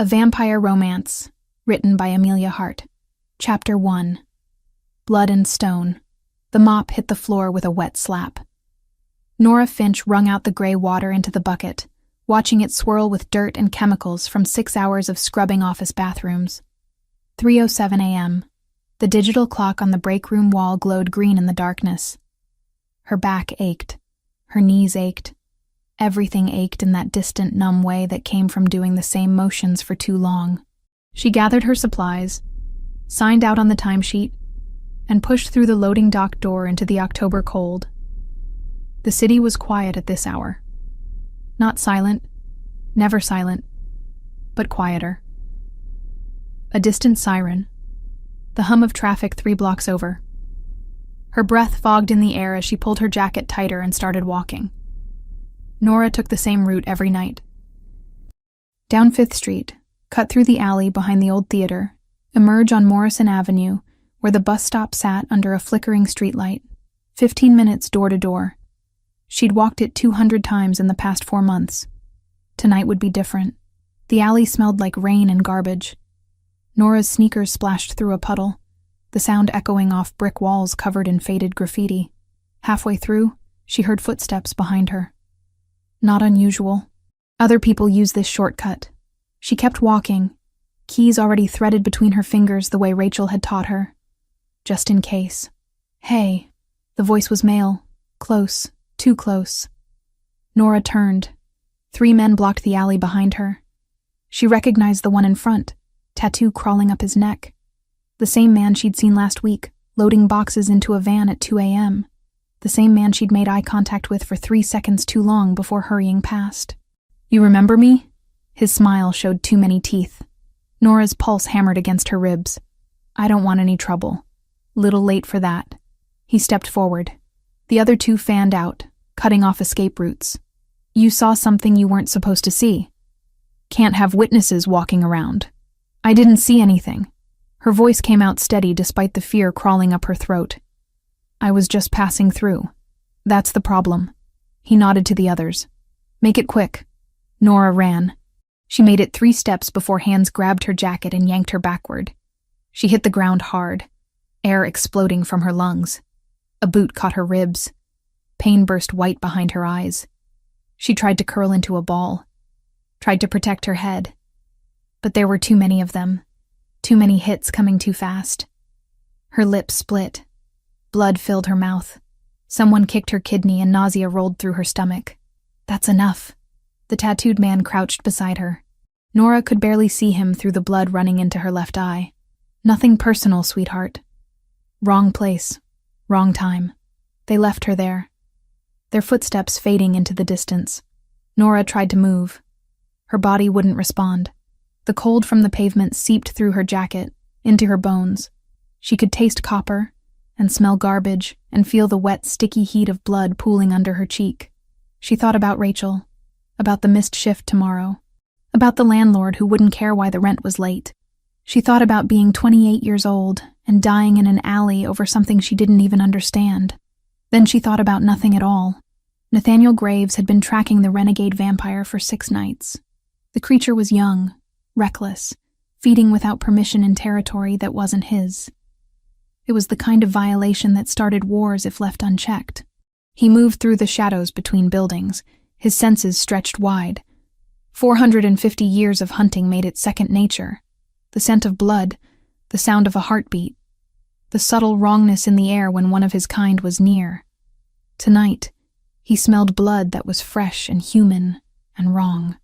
A Vampire Romance, written by Amelia Hart. Chapter 1. Blood and Stone. The mop hit the floor with a wet slap. Nora Finch wrung out the gray water into the bucket, watching it swirl with dirt and chemicals from 6 hours of scrubbing office bathrooms. 3:07 a.m. The digital clock on the break room wall glowed green in the darkness. Her back ached. Her knees ached. Everything ached in that distant, numb way that came from doing the same motions for too long. She gathered her supplies, signed out on the timesheet, and pushed through the loading dock door into the October cold. The city was quiet at this hour. Not silent, never silent, but quieter. A distant siren, the hum of traffic 3 blocks over. Her breath fogged in the air as she pulled her jacket tighter and started walking. Nora took the same route every night. Down 5th Street, cut through the alley behind the old theater, emerge on Morrison Avenue, where the bus stop sat under a flickering streetlight. 15 minutes door to door. She'd walked it 200 times in the past 4 months. Tonight would be different. The alley smelled like rain and garbage. Nora's sneakers splashed through a puddle, the sound echoing off brick walls covered in faded graffiti. Halfway through, she heard footsteps behind her. Not unusual. Other people use this shortcut. She kept walking, keys already threaded between her fingers the way Rachel had taught her. Just in case. Hey. The voice was male. Close. Too close. Nora turned. 3 men blocked the alley behind her. She recognized the one in front, tattoo crawling up his neck. The same man she'd seen last week, loading boxes into a van at 2 a.m. The same man she'd made eye contact with for 3 seconds too long before hurrying past. "You remember me?" His smile showed too many teeth. Nora's pulse hammered against her ribs. "I don't want any trouble." Little late for that. He stepped forward. The other 2 fanned out, cutting off escape routes. "You saw something you weren't supposed to see. Can't have witnesses walking around." "I didn't see anything." Her voice came out steady despite the fear crawling up her throat. "I was just passing through. That's the problem." He nodded to the others. "Make it quick." Nora ran. She made it 3 steps before hands grabbed her jacket and yanked her backward. She hit the ground hard, air exploding from her lungs. A boot caught her ribs. Pain burst white behind her eyes. She tried to curl into a ball, tried to protect her head. But there were too many of them, too many hits coming too fast. Her lips split. Blood filled her mouth. Someone kicked her kidney and nausea rolled through her stomach. "That's enough." The tattooed man crouched beside her. Nora could barely see him through the blood running into her left eye. "Nothing personal, sweetheart." Wrong place. Wrong time. They left her there. Their footsteps fading into the distance. Nora tried to move. Her body wouldn't respond. The cold from the pavement seeped through her jacket, into her bones. She could taste copper, and smell garbage, and feel the wet, sticky heat of blood pooling under her cheek. She thought about Rachel, about the missed shift tomorrow, about the landlord who wouldn't care why the rent was late. She thought about being 28 years old and dying in an alley over something she didn't even understand. Then she thought about nothing at all. Nathaniel Graves had been tracking the renegade vampire for 6 nights. The creature was young, reckless, feeding without permission in territory that wasn't his. It was the kind of violation that started wars if left unchecked. He moved through the shadows between buildings, his senses stretched wide. 450 years of hunting made it second nature. The scent of blood, the sound of a heartbeat, the subtle wrongness in the air when one of his kind was near. Tonight, he smelled blood that was fresh and human and wrong.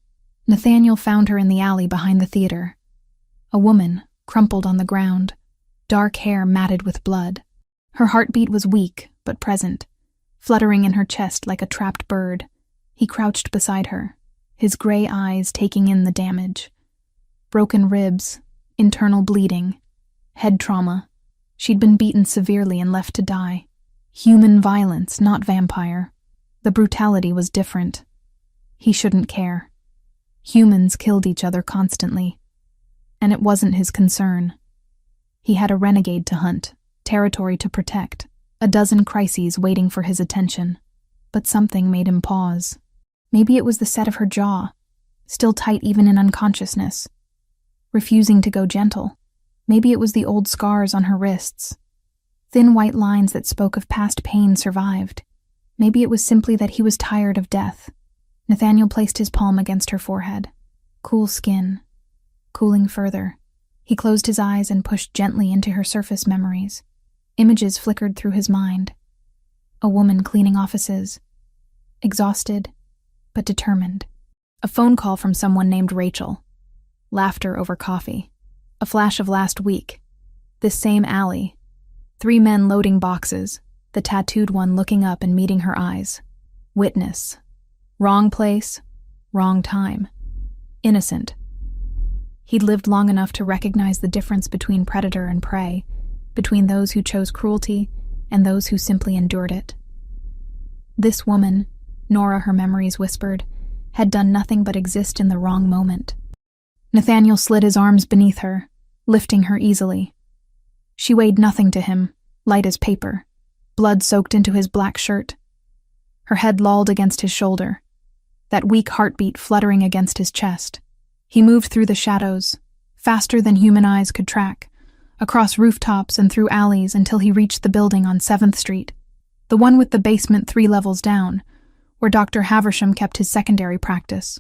Nathaniel found her in the alley behind the theater. A woman, crumpled on the ground, dark hair matted with blood. Her heartbeat was weak but present, fluttering in her chest like a trapped bird. He crouched beside her, his gray eyes taking in the damage. Broken ribs, internal bleeding, head trauma. She'd been beaten severely and left to die. Human violence, not vampire. The brutality was different. He shouldn't care. Humans killed each other constantly, and it wasn't his concern. He had a renegade to hunt, territory to protect, a dozen crises waiting for his attention. But something made him pause. Maybe it was the set of her jaw, still tight even in unconsciousness. refusing to go gentle. Maybe it was the old scars on her wrists. Thin white lines that spoke of past pain survived. Maybe it was simply that he was tired of death. Nathaniel placed his palm against her forehead. Cool skin. Cooling further. He closed his eyes and pushed gently into her surface memories. Images flickered through his mind. A woman cleaning offices. Exhausted, but determined. A phone call from someone named Rachel. Laughter over coffee. A flash of last week. This same alley. 3 men loading boxes, the tattooed one looking up and meeting her eyes. Witness. Wrong place, wrong time. Innocent. He'd lived long enough to recognize the difference between predator and prey, between those who chose cruelty and those who simply endured it. This woman, Nora, her memories whispered, had done nothing but exist in the wrong moment. Nathaniel slid his arms beneath her, lifting her easily. She weighed nothing to him, light as paper, blood soaked into his black shirt. Her head lolled against his shoulder, that weak heartbeat fluttering against his chest. He moved through the shadows, faster than human eyes could track, across rooftops and through alleys until he reached the building on 7th Street, the one with the basement 3 levels down, where Dr. Haversham kept his secondary practice.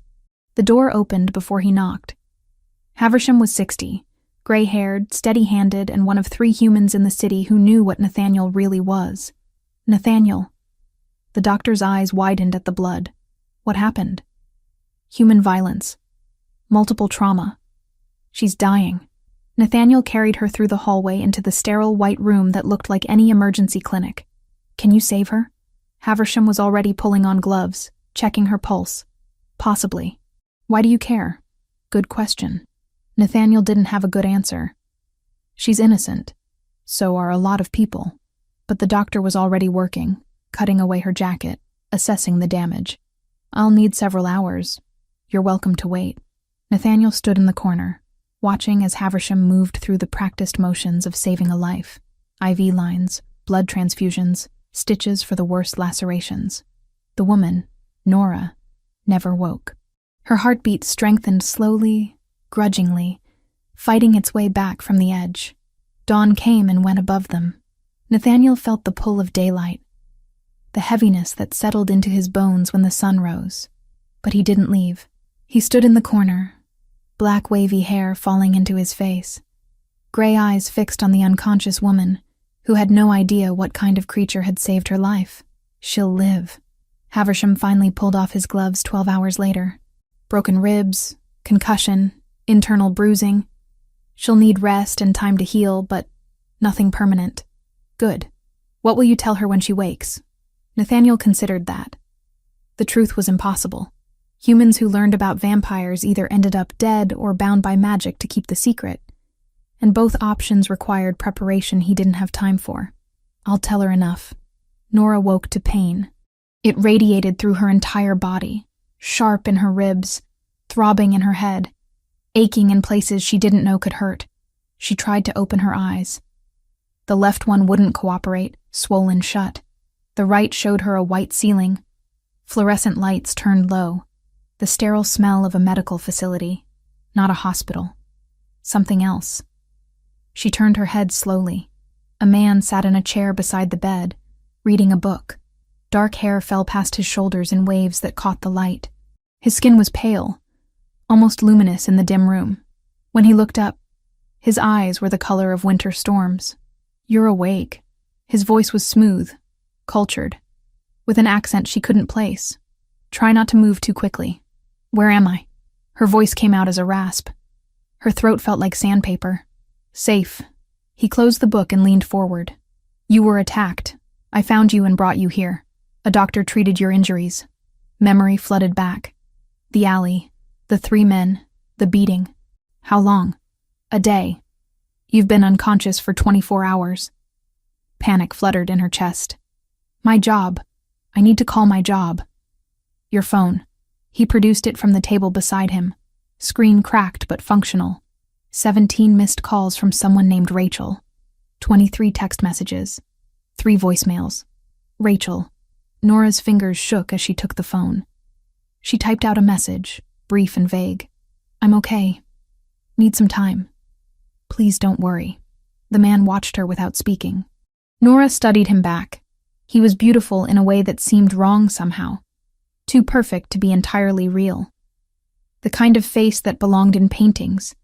The door opened before he knocked. Haversham was 60, gray-haired, steady-handed, and one of 3 humans in the city who knew what Nathaniel really was. Nathaniel. The doctor's eyes widened at the blood. What happened? Human violence. Multiple trauma. She's dying. Nathaniel carried her through the hallway into the sterile white room that looked like any emergency clinic. Can you save her? Haversham was already pulling on gloves, checking her pulse. Possibly. Why do you care? Good question. Nathaniel didn't have a good answer. She's innocent. So are a lot of people. But the doctor was already working, cutting away her jacket, assessing the damage. I'll need several hours. You're welcome to wait. Nathaniel stood in the corner, watching as Haversham moved through the practiced motions of saving a life. IV lines, blood transfusions, stitches for the worst lacerations. The woman, Nora, never woke. Her heartbeat strengthened slowly, grudgingly, fighting its way back from the edge. Dawn came and went above them. Nathaniel felt the pull of daylight, the heaviness that settled into his bones when the sun rose. But he didn't leave. He stood in the corner, black wavy hair falling into his face, gray eyes fixed on the unconscious woman, who had no idea what kind of creature had saved her life. She'll live. Haversham finally pulled off his gloves 12 hours later. Broken ribs, concussion, internal bruising. She'll need rest and time to heal, but nothing permanent. Good. What will you tell her when she wakes? Nathaniel considered that. The truth was impossible. Humans who learned about vampires either ended up dead or bound by magic to keep the secret, and both options required preparation he didn't have time for. I'll tell her enough. Nora woke to pain. It radiated through her entire body, sharp in her ribs, throbbing in her head, aching in places she didn't know could hurt. She tried to open her eyes. The left one wouldn't cooperate, swollen shut. The right showed her a white ceiling. Fluorescent lights turned low. The sterile smell of a medical facility, not a hospital. Something else. She turned her head slowly. A man sat in a chair beside the bed, reading a book. Dark hair fell past his shoulders in waves that caught the light. His skin was pale, almost luminous in the dim room. When he looked up, his eyes were the color of winter storms. You're awake. His voice was smooth, cultured, with an accent she couldn't place. Try not to move too quickly. Where am I? Her voice came out as a rasp. Her throat felt like sandpaper. Safe. He closed the book and leaned forward. You were attacked. I found you and brought you here. A doctor treated your injuries. Memory flooded back. The alley. The 3 men. The beating. How long? A day. You've been unconscious for 24 hours. Panic fluttered in her chest. My job. I need to call my job. Your phone. He produced it from the table beside him. Screen cracked but functional. 17 missed calls from someone named Rachel. 23 text messages. 3 voicemails. Rachel. Nora's fingers shook as she took the phone. She typed out a message, brief and vague. I'm okay. Need some time. Please don't worry. The man watched her without speaking. Nora studied him back. He was beautiful in a way that seemed wrong somehow. Too perfect to be entirely real. The kind of face that belonged in paintings,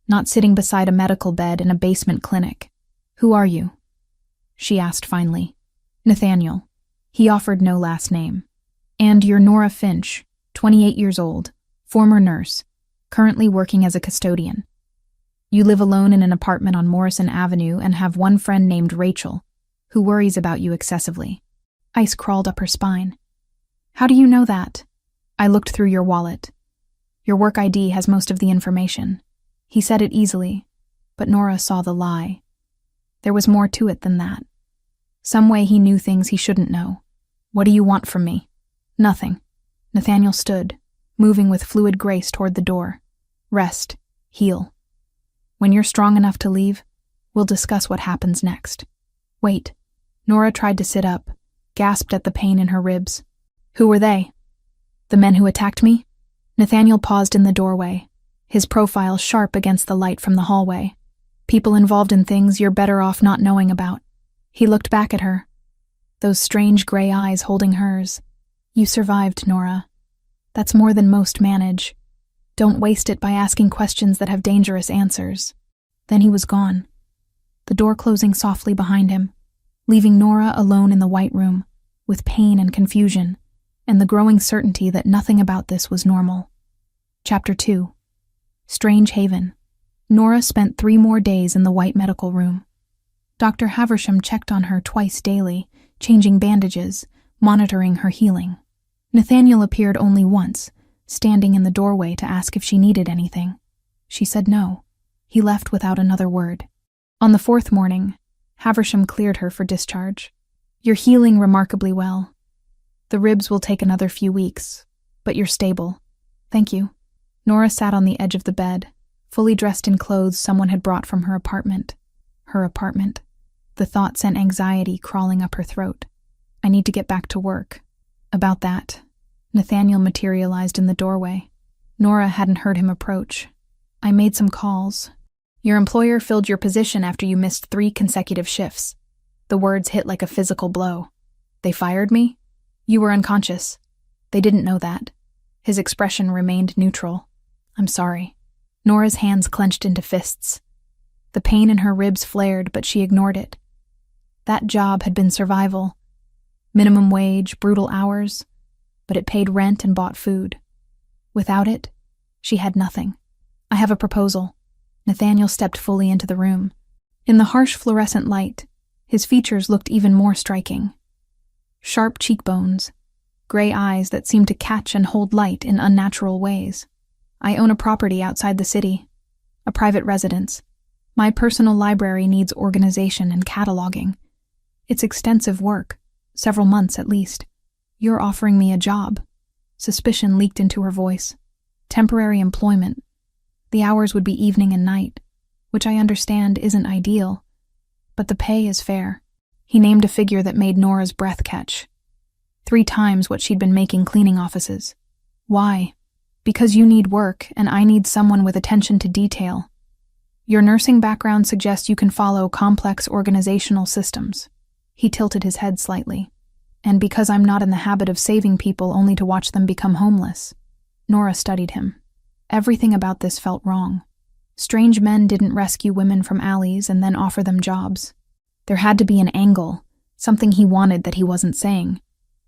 not sitting beside a medical bed in a basement clinic. Who are you? She asked finally. Nathaniel. He offered no last name. And you're Nora Finch, 28 years old, former nurse, currently working as a custodian. You live alone in an apartment on Morrison Avenue and have one friend named Rachel, who worries about you excessively. Ice crawled up her spine. How do you know that? I looked through your wallet. Your work ID has most of the information. He said it easily, but Nora saw the lie. There was more to it than that. Some way he knew things he shouldn't know. What do you want from me? Nothing. Nathaniel stood, moving with fluid grace toward the door. Rest. Heal. When you're strong enough to leave, we'll discuss what happens next. Wait. Nora tried to sit up, gasped at the pain in her ribs. Who were they? The men who attacked me? Nathaniel paused in the doorway, his profile sharp against the light from the hallway. People involved in things you're better off not knowing about. He looked back at her, those strange gray eyes holding hers. You survived, Nora. That's more than most manage. Don't waste it by asking questions that have dangerous answers. Then he was gone, the door closing softly behind him, leaving Nora alone in the white room, with pain and confusion, and the growing certainty that nothing about this was normal. Chapter 2. Strange Haven. Nora spent 3 more days in the white medical room. Dr. Haversham checked on her twice daily, changing bandages, monitoring her healing. Nathaniel appeared only once, standing in the doorway to ask if she needed anything. She said no. He left without another word. On the 4th morning, Haversham cleared her for discharge. You're healing remarkably well. The ribs will take another few weeks, but you're stable. Thank you. Nora sat on the edge of the bed, fully dressed in clothes someone had brought from her apartment. Her apartment. The thought sent anxiety crawling up her throat. I need to get back to work. About that, Nathaniel materialized in the doorway. Nora hadn't heard him approach. I made some calls. Your employer filled your position after you missed 3 consecutive shifts. The words hit like a physical blow. They fired me? You were unconscious. They didn't know that. His expression remained neutral. I'm sorry. Nora's hands clenched into fists. The pain in her ribs flared, but she ignored it. That job had been survival. Minimum wage, brutal hours, but it paid rent and bought food. Without it, she had nothing. I have a proposal. Nathaniel stepped fully into the room. In the harsh fluorescent light, his features looked even more striking. Sharp cheekbones, gray eyes that seemed to catch and hold light in unnatural ways. I own a property outside the city, a private residence. My personal library needs organization and cataloging. It's extensive work, several months at least. You're offering me a job. Suspicion leaked into her voice. Temporary employment. The hours would be evening and night, which I understand isn't ideal, but the pay is fair. He named a figure that made Nora's breath catch. 3 times what she'd been making cleaning offices. Why? Because you need work, and I need someone with attention to detail. Your nursing background suggests you can follow complex organizational systems. He tilted his head slightly. And because I'm not in the habit of saving people only to watch them become homeless. Nora studied him. Everything about this felt wrong. Strange men didn't rescue women from alleys and then offer them jobs. There had to be an angle, something he wanted that he wasn't saying.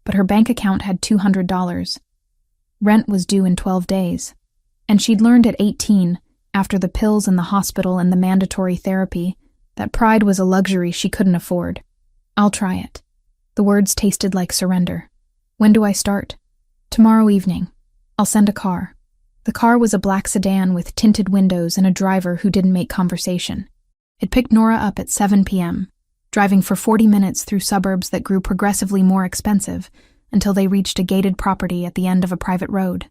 But her bank account had $200. Rent was due in 12 days. And she'd learned at 18, after the pills in the hospital and the mandatory therapy, that pride was a luxury she couldn't afford. I'll try it. The words tasted like surrender. When do I start? Tomorrow evening. I'll send a car. The car was a black sedan with tinted windows and a driver who didn't make conversation. It picked Nora up at 7 p.m., driving for 40 minutes through suburbs that grew progressively more expensive until they reached a gated property at the end of a private road.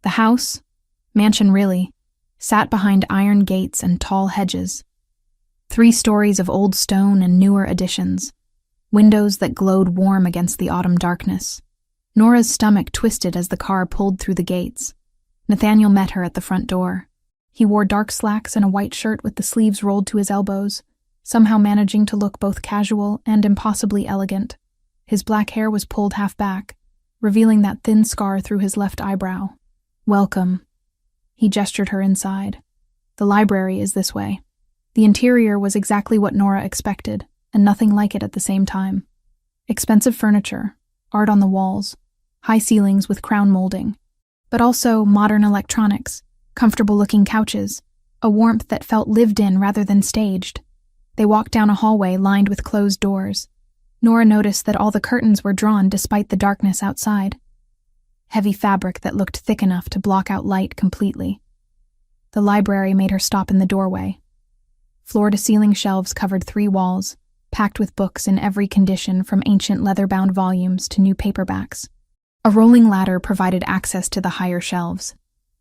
The house, mansion really, sat behind iron gates and tall hedges. 3 stories of old stone and newer additions, windows that glowed warm against the autumn darkness. Nora's stomach twisted as the car pulled through the gates. Nathaniel met her at the front door. He wore dark slacks and a white shirt with the sleeves rolled to his elbows, somehow managing to look both casual and impossibly elegant. His black hair was pulled half back, revealing that thin scar through his left eyebrow. "Welcome." He gestured her inside. "The library is this way." The interior was exactly what Nora expected, and nothing like it at the same time. Expensive furniture, art on the walls, high ceilings with crown molding, but also modern electronics, comfortable-looking couches, a warmth that felt lived in rather than staged. They walked down a hallway lined with closed doors. Nora noticed that all the curtains were drawn despite the darkness outside. Heavy fabric that looked thick enough to block out light completely. The library made her stop in the doorway. Floor-to-ceiling shelves covered 3 walls, packed with books in every condition from ancient leather-bound volumes to new paperbacks. A rolling ladder provided access to the higher shelves.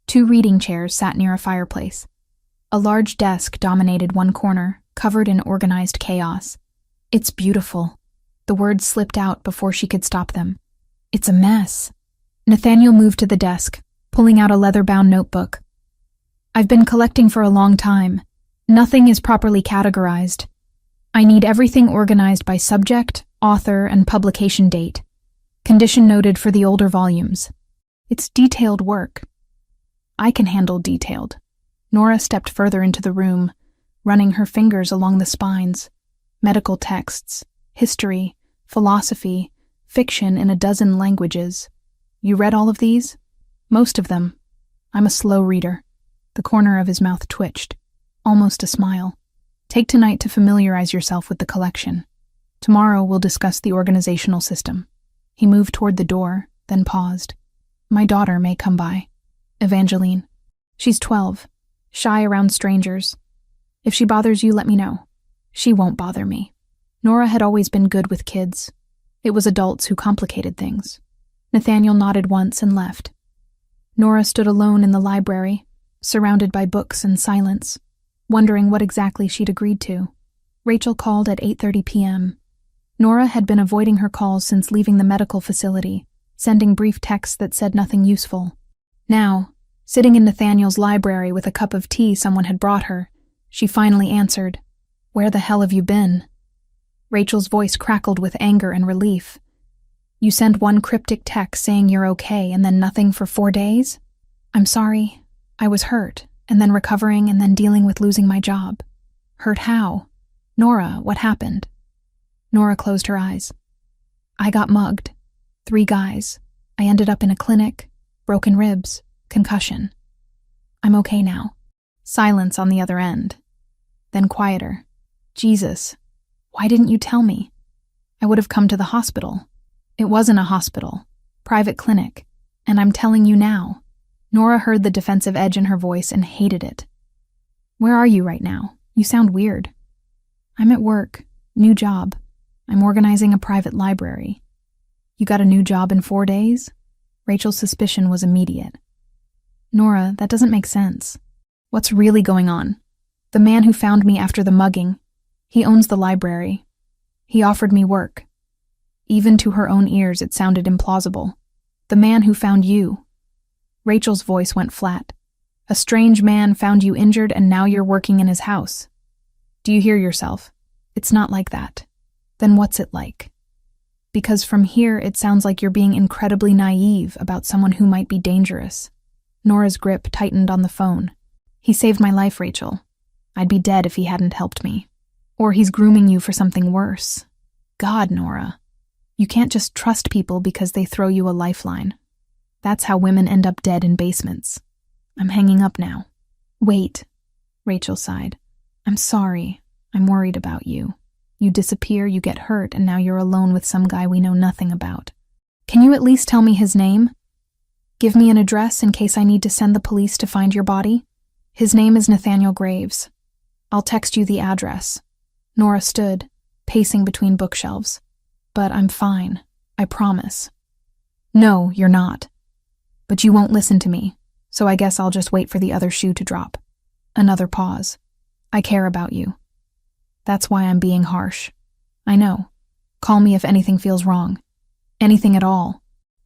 2 reading chairs sat near a fireplace. A large desk dominated one corner, covered in organized chaos. "It's beautiful." The words slipped out before she could stop them. "It's a mess." Nathaniel moved to the desk, pulling out a leather-bound notebook. "I've been collecting for a long time. Nothing is properly categorized. I need everything organized by subject, author, and publication date. Condition noted for the older volumes. It's detailed work." "I can handle detailed." Nora stepped further into the room, running her fingers along the spines. Medical texts, history, philosophy, fiction in a dozen languages. "You read all of these?" "Most of them. I'm a slow reader." The corner of his mouth twitched, almost a smile. "Take tonight to familiarize yourself with the collection. Tomorrow we'll discuss the organizational system." He moved toward the door, then paused. "My daughter may come by." "Evangeline. She's 12, shy around strangers. If she bothers you, let me know." "She won't bother me." Nora had always been good with kids. It was adults who complicated things. Nathaniel nodded once and left. Nora stood alone in the library, surrounded by books and silence, wondering what exactly she'd agreed to. Rachel called at 8:30 p.m. Nora had been avoiding her calls since leaving the medical facility, sending brief texts that said nothing useful. Now, sitting in Nathaniel's library with a cup of tea someone had brought her, she finally answered, "Where the hell have you been?" Rachel's voice crackled with anger and relief. "You send one cryptic text saying you're okay and then nothing for 4 days? I'm sorry. I was hurt, and then recovering, and then dealing with losing my job." "Hurt how?" "Nora, what happened?" Nora closed her eyes. "I got mugged. 3 guys. I ended up in a clinic, broken ribs, concussion. I'm okay now." Silence on the other end. Then quieter. "Jesus, why didn't you tell me? I would have come to the hospital." "It wasn't a hospital. Private clinic. And I'm telling you now." Nora heard the defensive edge in her voice and hated it. "Where are you right now? You sound weird." "I'm at work. New job. I'm organizing a private library." "You got a new job in 4 days?" Rachel's suspicion was immediate. "Nora, that doesn't make sense. What's really going on? The man who found me after the mugging, he owns the library. He offered me work." Even to her own ears, it sounded implausible. "The man who found you." Rachel's voice went flat. "A strange man found you injured and now you're working in his house. Do you hear yourself? It's not like that." "Then what's it like?" "Because from here it sounds like you're being incredibly naive about someone who might be dangerous." Nora's grip tightened on the phone. "He saved my life, Rachel. I'd be dead if he hadn't helped me. Or he's grooming you for something worse. God, Nora. You can't just trust people because they throw you a lifeline. That's how women end up dead in basements. I'm hanging up now." "Wait," Rachel sighed. "I'm sorry. I'm worried about you. You disappear, you get hurt, and now you're alone with some guy we know nothing about. Can you at least tell me his name? Give me an address in case I need to send the police to find your body." "His name is Nathaniel Graves. I'll text you the address." Nora stood, pacing between bookshelves. "But I'm fine. I promise." "No, you're not. But you won't listen to me, so I guess I'll just wait for the other shoe to drop." Another pause. "I care about you. That's why I'm being harsh. I know. Call me if anything feels wrong. Anything at all."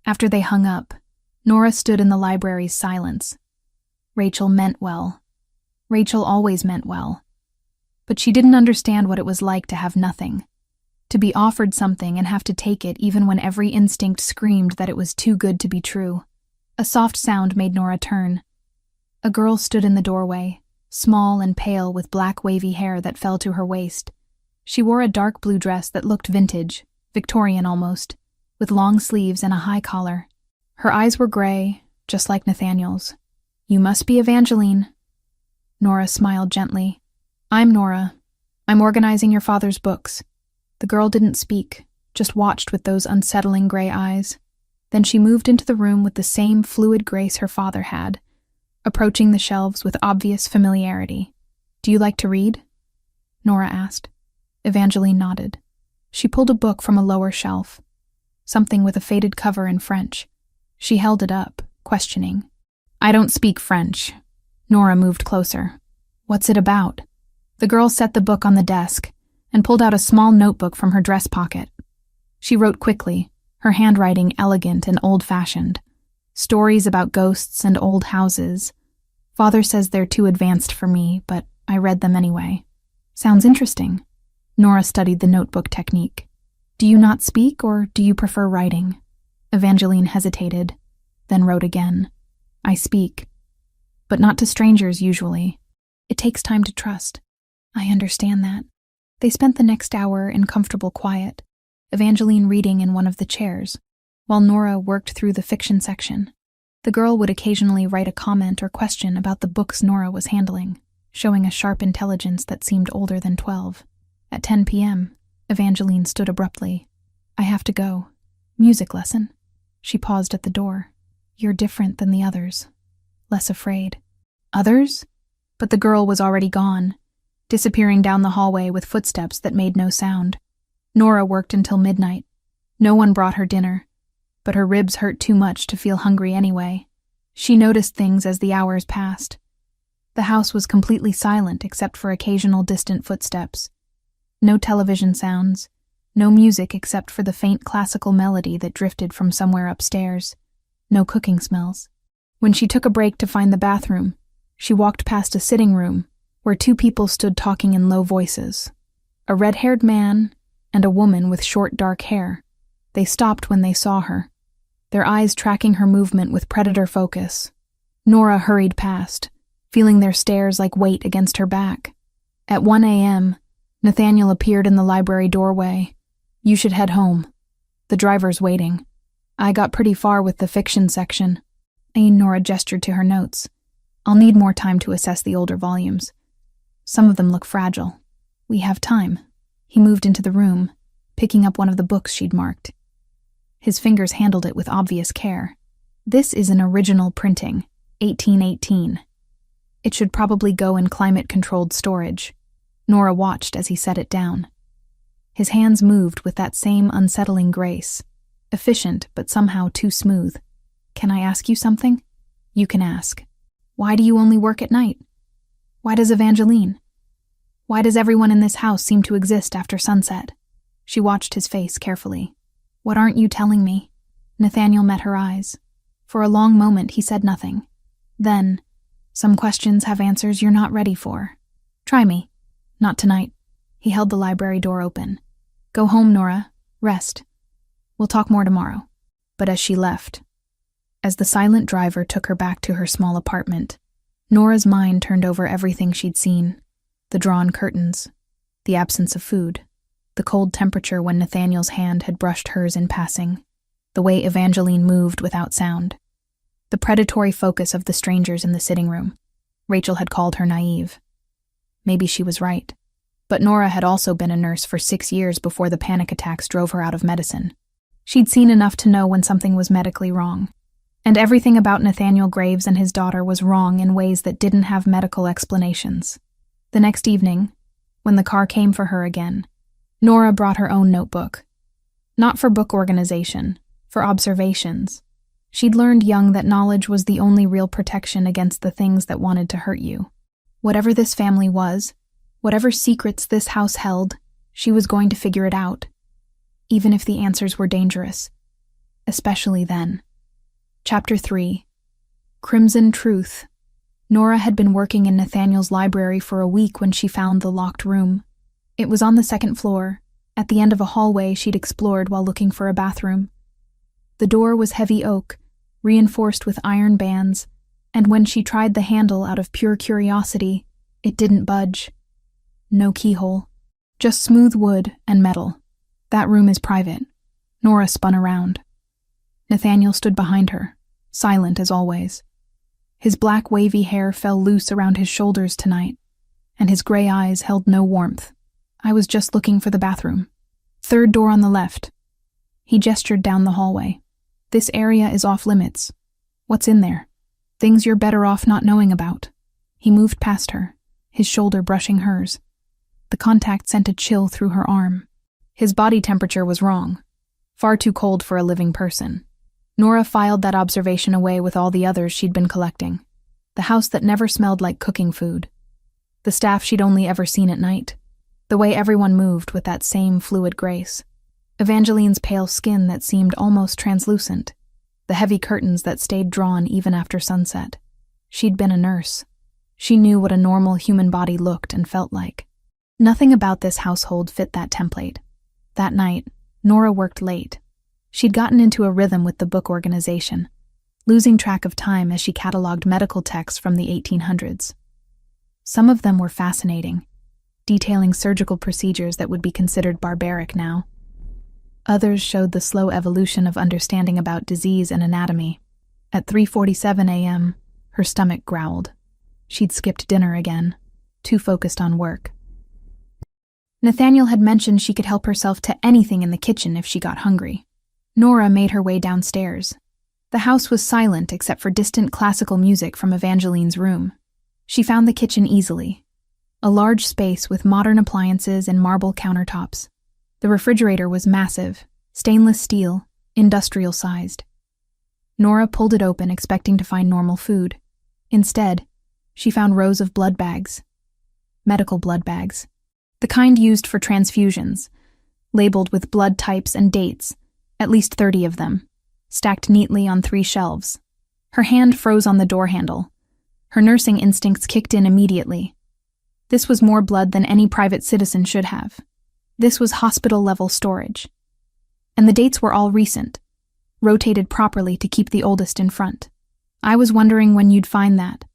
After they hung up, Nora stood in the library's silence. Rachel meant well. Rachel always meant well. But she didn't understand what it was like to have nothing, to be offered something and have to take it even when every instinct screamed that it was too good to be true. A soft sound made Nora turn. A girl stood in the doorway, small and pale with black wavy hair that fell to her waist. She wore a dark blue dress that looked vintage, Victorian almost, with long sleeves and a high collar. Her eyes were gray, just like Nathaniel's. "You must be Evangeline." Nora smiled gently. "I'm Nora. I'm organizing your father's books." The girl didn't speak, just watched with those unsettling gray eyes. Then she moved into the room with the same fluid grace her father had, approaching the shelves with obvious familiarity. "Do you like to read?" Nora asked. Evangeline nodded. She pulled a book from a lower shelf, something with a faded cover in French. She held it up, questioning. "I don't speak French." Nora moved closer. "What's it about?" The girl set the book on the desk and pulled out a small notebook from her dress pocket. She wrote quickly, her handwriting elegant and old-fashioned. "Stories about ghosts and old houses. Father says they're too advanced for me, but I read them anyway." "Sounds interesting." Nora studied the notebook technique. "Do you not speak, or do you prefer writing?" Evangeline hesitated, then wrote again. "I speak, but not to strangers usually. It takes time to trust." "I understand that." They spent the next hour in comfortable quiet, Evangeline reading in one of the chairs, while Nora worked through the fiction section. The girl would occasionally write a comment or question about the books Nora was handling, showing a sharp intelligence that seemed older than 12. At 10 p.m., Evangeline stood abruptly. "I have to go. Music lesson." She paused at the door. "You're different than the others. Less afraid." "Others?" But the girl was already gone, disappearing down the hallway with footsteps that made no sound. Nora worked until midnight. No one brought her dinner, but her ribs hurt too much to feel hungry anyway. She noticed things as the hours passed. The house was completely silent except for occasional distant footsteps. No television sounds, no music except for the faint classical melody that drifted from somewhere upstairs. No cooking smells. When she took a break to find the bathroom, she walked past a sitting room where two people stood talking in low voices. A red-haired man and a woman with short dark hair. They stopped when they saw her, their eyes tracking her movement with predator focus. Nora hurried past, feeling their stares like weight against her back. At 1 a.m., Nathaniel appeared in the library doorway. "You should head home. The driver's waiting." "I got pretty far with the fiction section." Nora gestured to her notes. "I'll need more time to assess the older volumes. Some of them look fragile." "We have time." He moved into the room, picking up one of the books she'd marked. His fingers handled it with obvious care. "This is an original printing, 1818. It should probably go in climate-controlled storage." Nora watched as he set it down. His hands moved with that same unsettling grace, efficient but somehow too smooth. "Can I ask you something?" "You can ask." "Why do you only work at night? Why does Evangeline? Why does everyone in this house seem to exist after sunset?" She watched his face carefully. "What aren't you telling me?" Nathaniel met her eyes. For a long moment he said nothing. Then, "Some questions have answers you're not ready for. Try me." "Not tonight." He held the library door open. "Go home, Nora. Rest. We'll talk more tomorrow." But as she left, as the silent driver took her back to her small apartment, Nora's mind turned over everything she'd seen. The drawn curtains, the absence of food, the cold temperature when Nathaniel's hand had brushed hers in passing, the way Evangeline moved without sound, the predatory focus of the strangers in the sitting room. Rachel had called her naive. Maybe she was right. But Nora had also been a nurse for 6 years before the panic attacks drove her out of medicine. She'd seen enough to know when something was medically wrong. And everything about Nathaniel Graves and his daughter was wrong in ways that didn't have medical explanations. The next evening, when the car came for her again, Nora brought her own notebook. Not for book organization, for observations. She'd learned young that knowledge was the only real protection against the things that wanted to hurt you. Whatever this family was, whatever secrets this house held, she was going to figure it out, even if the answers were dangerous. Especially then. Chapter 3. Crimson Truth. Nora had been working in Nathaniel's library for a week when she found the locked room. It was on the second floor, at the end of a hallway she'd explored while looking for a bathroom. The door was heavy oak, reinforced with iron bands, and when she tried the handle out of pure curiosity, it didn't budge. No keyhole, just smooth wood and metal. That room is private. Nora spun around. Nathaniel stood behind her, silent as always. His black wavy hair fell loose around his shoulders tonight, and his gray eyes held no warmth. I was just looking for the bathroom. Third door on the left. He gestured down the hallway. This area is off limits. What's in there? Things you're better off not knowing about. He moved past her, his shoulder brushing hers. The contact sent a chill through her arm. His body temperature was wrong. Far too cold for a living person. Nora filed that observation away with all the others she'd been collecting. The house that never smelled like cooking food. The staff she'd only ever seen at night. The way everyone moved with that same fluid grace. Evangeline's pale skin that seemed almost translucent. The heavy curtains that stayed drawn even after sunset. She'd been a nurse. She knew what a normal human body looked and felt like. Nothing about this household fit that template. That night, Nora worked late. She'd gotten into a rhythm with the book organization, losing track of time as she cataloged medical texts from the 1800s. Some of them were fascinating, detailing surgical procedures that would be considered barbaric now. Others showed the slow evolution of understanding about disease and anatomy. At 3:47 a.m., her stomach growled. She'd skipped dinner again, too focused on work. Nathaniel had mentioned she could help herself to anything in the kitchen if she got hungry. Nora made her way downstairs. The house was silent except for distant classical music from Evangeline's room. She found the kitchen easily. A large space with modern appliances and marble countertops. The refrigerator was massive, stainless steel, industrial-sized. Nora pulled it open expecting to find normal food. Instead, she found rows of blood bags. Medical blood bags. The kind used for transfusions, labeled with blood types and dates, at least 30 of them, stacked neatly on 3 shelves. Her hand froze on the door handle. Her nursing instincts kicked in immediately. This was more blood than any private citizen should have. This was hospital-level storage. And the dates were all recent, rotated properly to keep the oldest in front. I was wondering when you'd find that.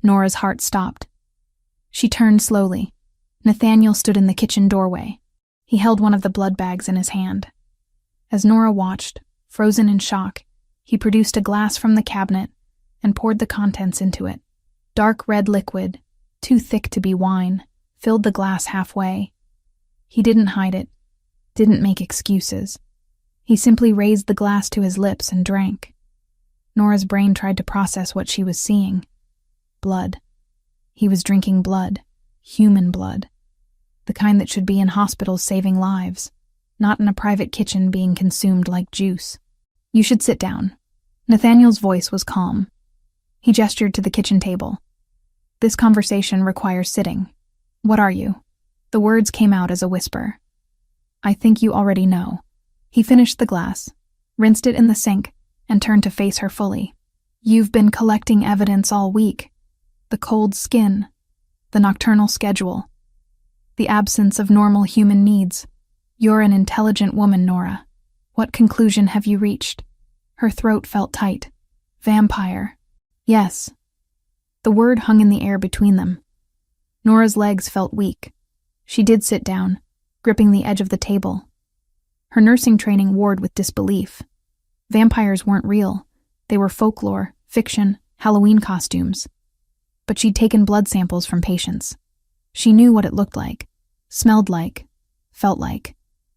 Nora's heart stopped. She turned slowly. Nathaniel stood in the kitchen doorway. He held one of the blood bags in his hand. As Nora watched, frozen in shock, he produced a glass from the cabinet and poured the contents into it. Dark red liquid, too thick to be wine, filled the glass halfway. He didn't hide it, didn't make excuses. He simply raised the glass to his lips and drank. Nora's brain tried to process what she was seeing. Blood. He was drinking blood. Human blood. The kind that should be in hospitals saving lives, not in a private kitchen being consumed like juice. You should sit down. Nathaniel's voice was calm. He gestured to the kitchen table. This conversation requires sitting. What are you? The words came out as a whisper. I think you already know. He finished the glass, rinsed it in the sink, and turned to face her fully. You've been collecting evidence all week. The cold skin, the nocturnal schedule, the absence of normal human needs. You're an intelligent woman, Nora. What conclusion have you reached? Her throat felt tight. Vampire. Yes. The word hung in the air between them. Nora's legs felt weak. She did sit down, gripping the edge of the table. Her nursing training warred with disbelief. Vampires weren't real. They were folklore, fiction, Halloween costumes. But she'd taken blood samples from patients. She knew what it looked like, smelled like, felt like,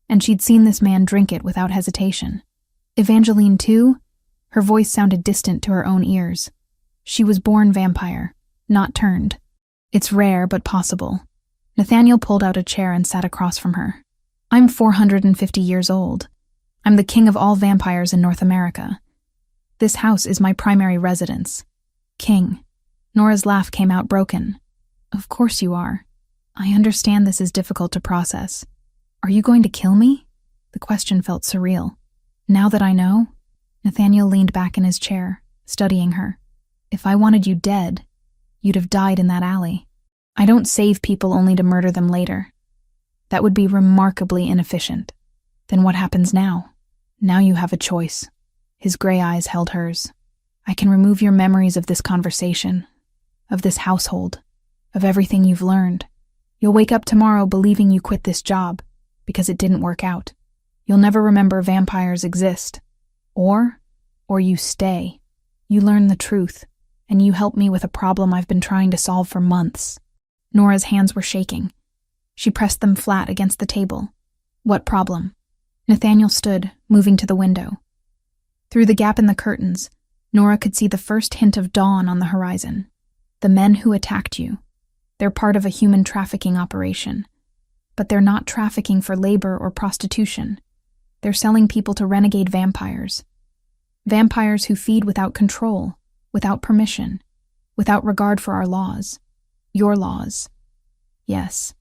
and she'd seen this man drink it without hesitation. Evangeline, too? Her voice sounded distant to her own ears. She was born vampire, not turned. It's rare, but possible. Nathaniel pulled out a chair and sat across from her. I'm 450 years old. I'm the king of all vampires in North America. This house is my primary residence. King. Nora's laugh came out broken. Of course you are. I understand this is difficult to process. Are you going to kill me? The question felt surreal. Now that I know? Nathaniel leaned back in his chair, studying her. If I wanted you dead, you'd have died in that alley. I don't save people only to murder them later. That would be remarkably inefficient. Then what happens now? Now you have a choice. His gray eyes held hers. I can remove your memories of this conversation, of this household, of everything you've learned. You'll wake up tomorrow believing you quit this job because it didn't work out. You'll never remember vampires exist. Or you stay. You learn the truth, and you help me with a problem I've been trying to solve for months. Nora's hands were shaking. She pressed them flat against the table. What problem? Nathaniel stood, moving to the window. Through the gap in the curtains, Nora could see the first hint of dawn on the horizon. The men who attacked you. They're part of a human trafficking operation. But they're not trafficking for labor or prostitution. They're selling people to renegade vampires. Vampires who feed without control, without permission, without regard for our laws. Your laws. Yes,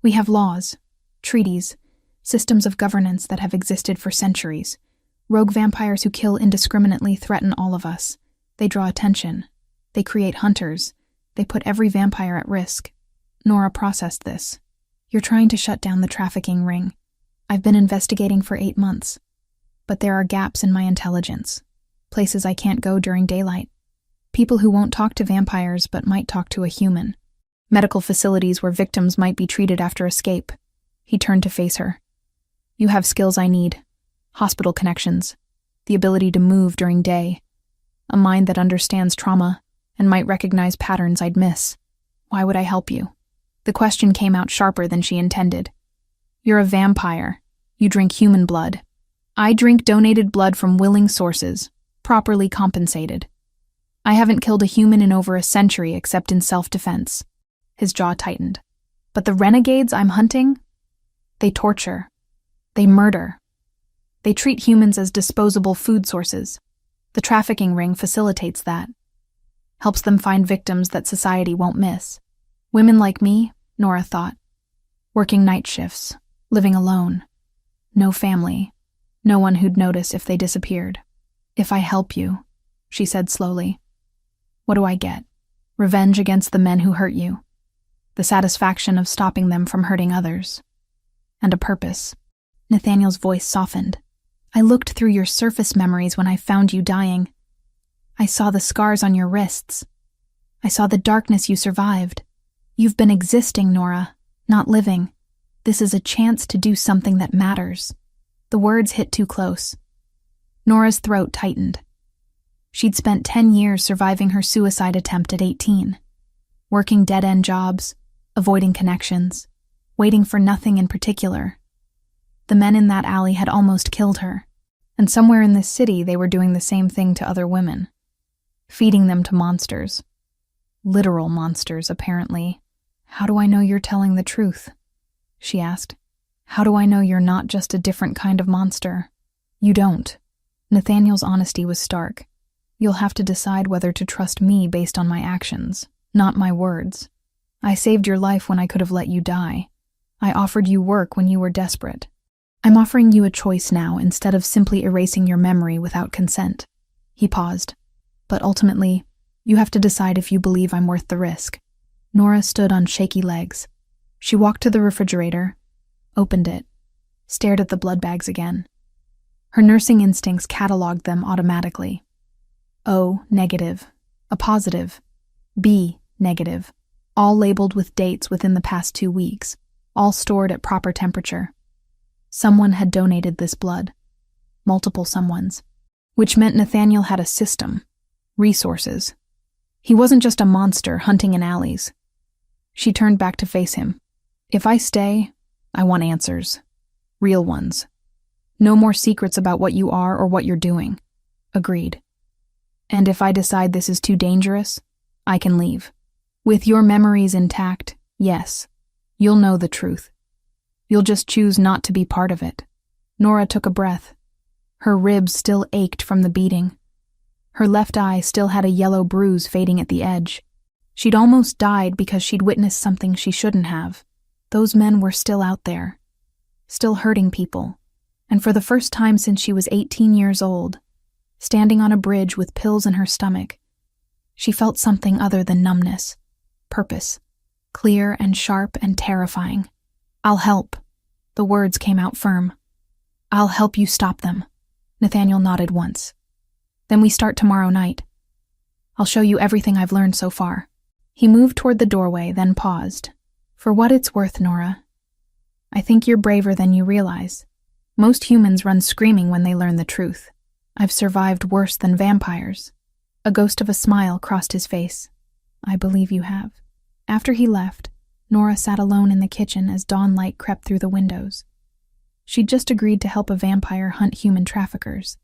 we have laws, treaties, systems of governance that have existed for centuries. Rogue vampires who kill indiscriminately threaten all of us. They draw attention. They create hunters. They put every vampire at risk. Nora processed this. You're trying to shut down the trafficking ring. I've been investigating for 8 months. But there are gaps in my intelligence. Places I can't go during daylight. People who won't talk to vampires but might talk to a human. Medical facilities where victims might be treated after escape. He turned to face her. You have skills I need. Hospital connections. The ability to move during day. A mind that understands trauma and might recognize patterns I'd miss. Why would I help you? The question came out sharper than she intended. You're a vampire. You drink human blood. I drink donated blood from willing sources, properly compensated. I haven't killed a human in over a century except in self-defense. His jaw tightened. But the renegades I'm hunting? They torture. They murder. They treat humans as disposable food sources. The trafficking ring facilitates that. Helps them find victims that society won't miss. Women like me, Nora thought. Working night shifts, living alone. No family. No one who'd notice if they disappeared. If I help you, she said slowly. What do I get? Revenge against the men who hurt you. The satisfaction of stopping them from hurting others. And a purpose. Nathaniel's voice softened. I looked through your surface memories when I found you dying. I saw the scars on your wrists. I saw the darkness you survived. You've been existing, Nora, not living. This is a chance to do something that matters. The words hit too close. Nora's throat tightened. She'd spent 10 years surviving her suicide attempt at 18. Working dead-end jobs, avoiding connections, waiting for nothing in particular. The men in that alley had almost killed her, and somewhere in this city they were doing the same thing to other women. Feeding them to monsters. Literal monsters, apparently. How do I know you're telling the truth? She asked. How do I know you're not just a different kind of monster? You don't. Nathaniel's honesty was stark. You'll have to decide whether to trust me based on my actions, not my words. I saved your life when I could have let you die. I offered you work when you were desperate. I'm offering you a choice now instead of simply erasing your memory without consent. He paused. But ultimately, you have to decide if you believe I'm worth the risk. Nora stood on shaky legs. She walked to the refrigerator, opened it, stared at the blood bags again. Her nursing instincts cataloged them automatically. O, negative. A positive. B, negative. All labeled with dates within the past 2 weeks, all stored at proper temperature. Someone had donated this blood. Multiple someones. Which meant Nathaniel had a system. Resources. He wasn't just a monster hunting in alleys. She turned back to face him. If I stay, I want answers. Real ones. No more secrets about what you are or what you're doing. Agreed. And if I decide this is too dangerous, I can leave. With your memories intact, yes, you'll know the truth. You'll just choose not to be part of it. Nora took a breath. Her ribs still ached from the beating. Her left eye still had a yellow bruise fading at the edge. She'd almost died because she'd witnessed something she shouldn't have. Those men were still out there, still hurting people, and for the first time since she was 18 years old, standing on a bridge with pills in her stomach, she felt something other than numbness. purpose, clear and sharp and terrifying. "I'll help." The words came out firm. "I'll help you stop them." Nathaniel nodded once. "Then we start tomorrow night. I'll show you everything I've learned so far." He moved toward the doorway, then paused. "For what it's worth, Nora, I think you're braver than you realize. Most humans run screaming when they learn the truth. I've survived worse than vampires." A ghost of a smile crossed his face. "I believe you have." After he left, Nora sat alone in the kitchen as dawn light crept through the windows. She'd just agreed to help a vampire hunt human traffickers.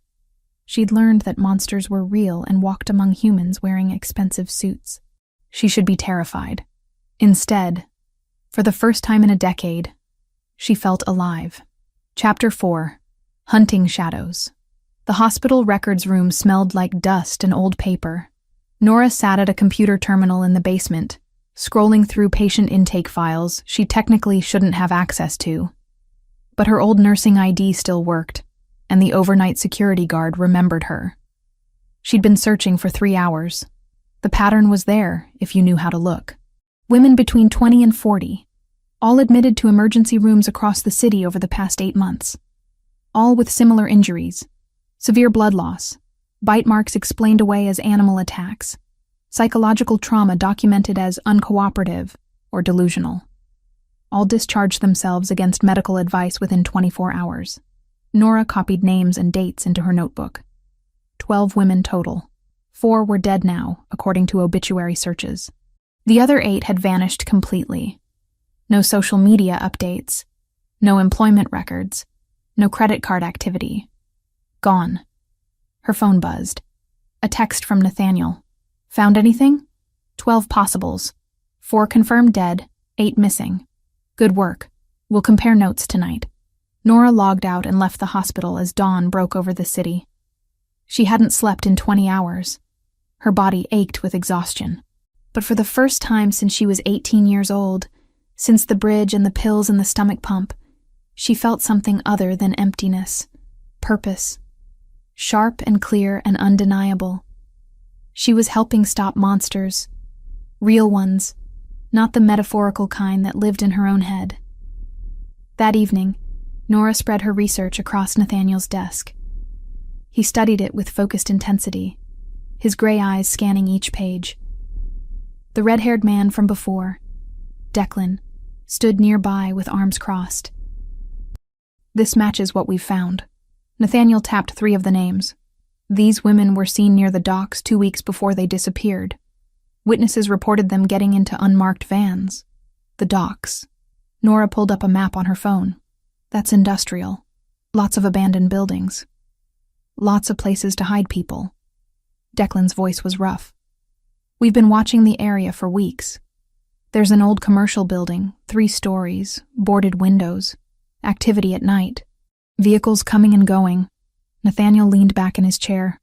She'd learned that monsters were real and walked among humans wearing expensive suits. She should be terrified. Instead, for the first time in a decade, she felt alive. Chapter 4. Hunting Shadows. The hospital records room smelled like dust and old paper. Nora sat at a computer terminal in the basement, scrolling through patient intake files she technically shouldn't have access to. But her old nursing ID still worked, and the overnight security guard remembered her. She'd been searching for 3 hours. The pattern was there, if you knew how to look. Women between 20 and 40, all admitted to emergency rooms across the city over the past 8 months. All with similar injuries: severe blood loss, bite marks explained away as animal attacks, psychological trauma documented as uncooperative or delusional. All discharged themselves against medical advice within 24 hours. Nora copied names and dates into her notebook. 12 women total. 4 were dead now, according to obituary searches. The other 8 had vanished completely. No social media updates, no employment records, no credit card activity. Gone. Her phone buzzed. A text from Nathaniel. "Found anything? 12 possibles. 4 confirmed dead, 8 missing. Good work. We'll compare notes tonight." Nora logged out and left the hospital as dawn broke over the city. She hadn't slept in 20 hours. Her body ached with exhaustion. But for the first time since she was 18 years old, since the bridge and the pills and the stomach pump, she felt something other than emptiness. Purpose. Sharp and clear and undeniable. She was helping stop monsters. Real ones, not the metaphorical kind that lived in her own head. That evening, Nora spread her research across Nathaniel's desk. He studied it with focused intensity, his gray eyes scanning each page. The red-haired man from before, Declan, stood nearby with arms crossed. "This matches what we've found." Nathaniel tapped 3 of the names. These women were seen near the docks 2 weeks before they disappeared. Witnesses reported them getting into unmarked vans. The docks. Nora pulled up a map on her phone. That's industrial. Lots of abandoned buildings. Lots of places to hide people. Declan's voice was rough. "We've been watching the area for weeks. There's an old commercial building, 3 stories, boarded windows, activity at night, vehicles coming and going." Nathaniel leaned back in his chair.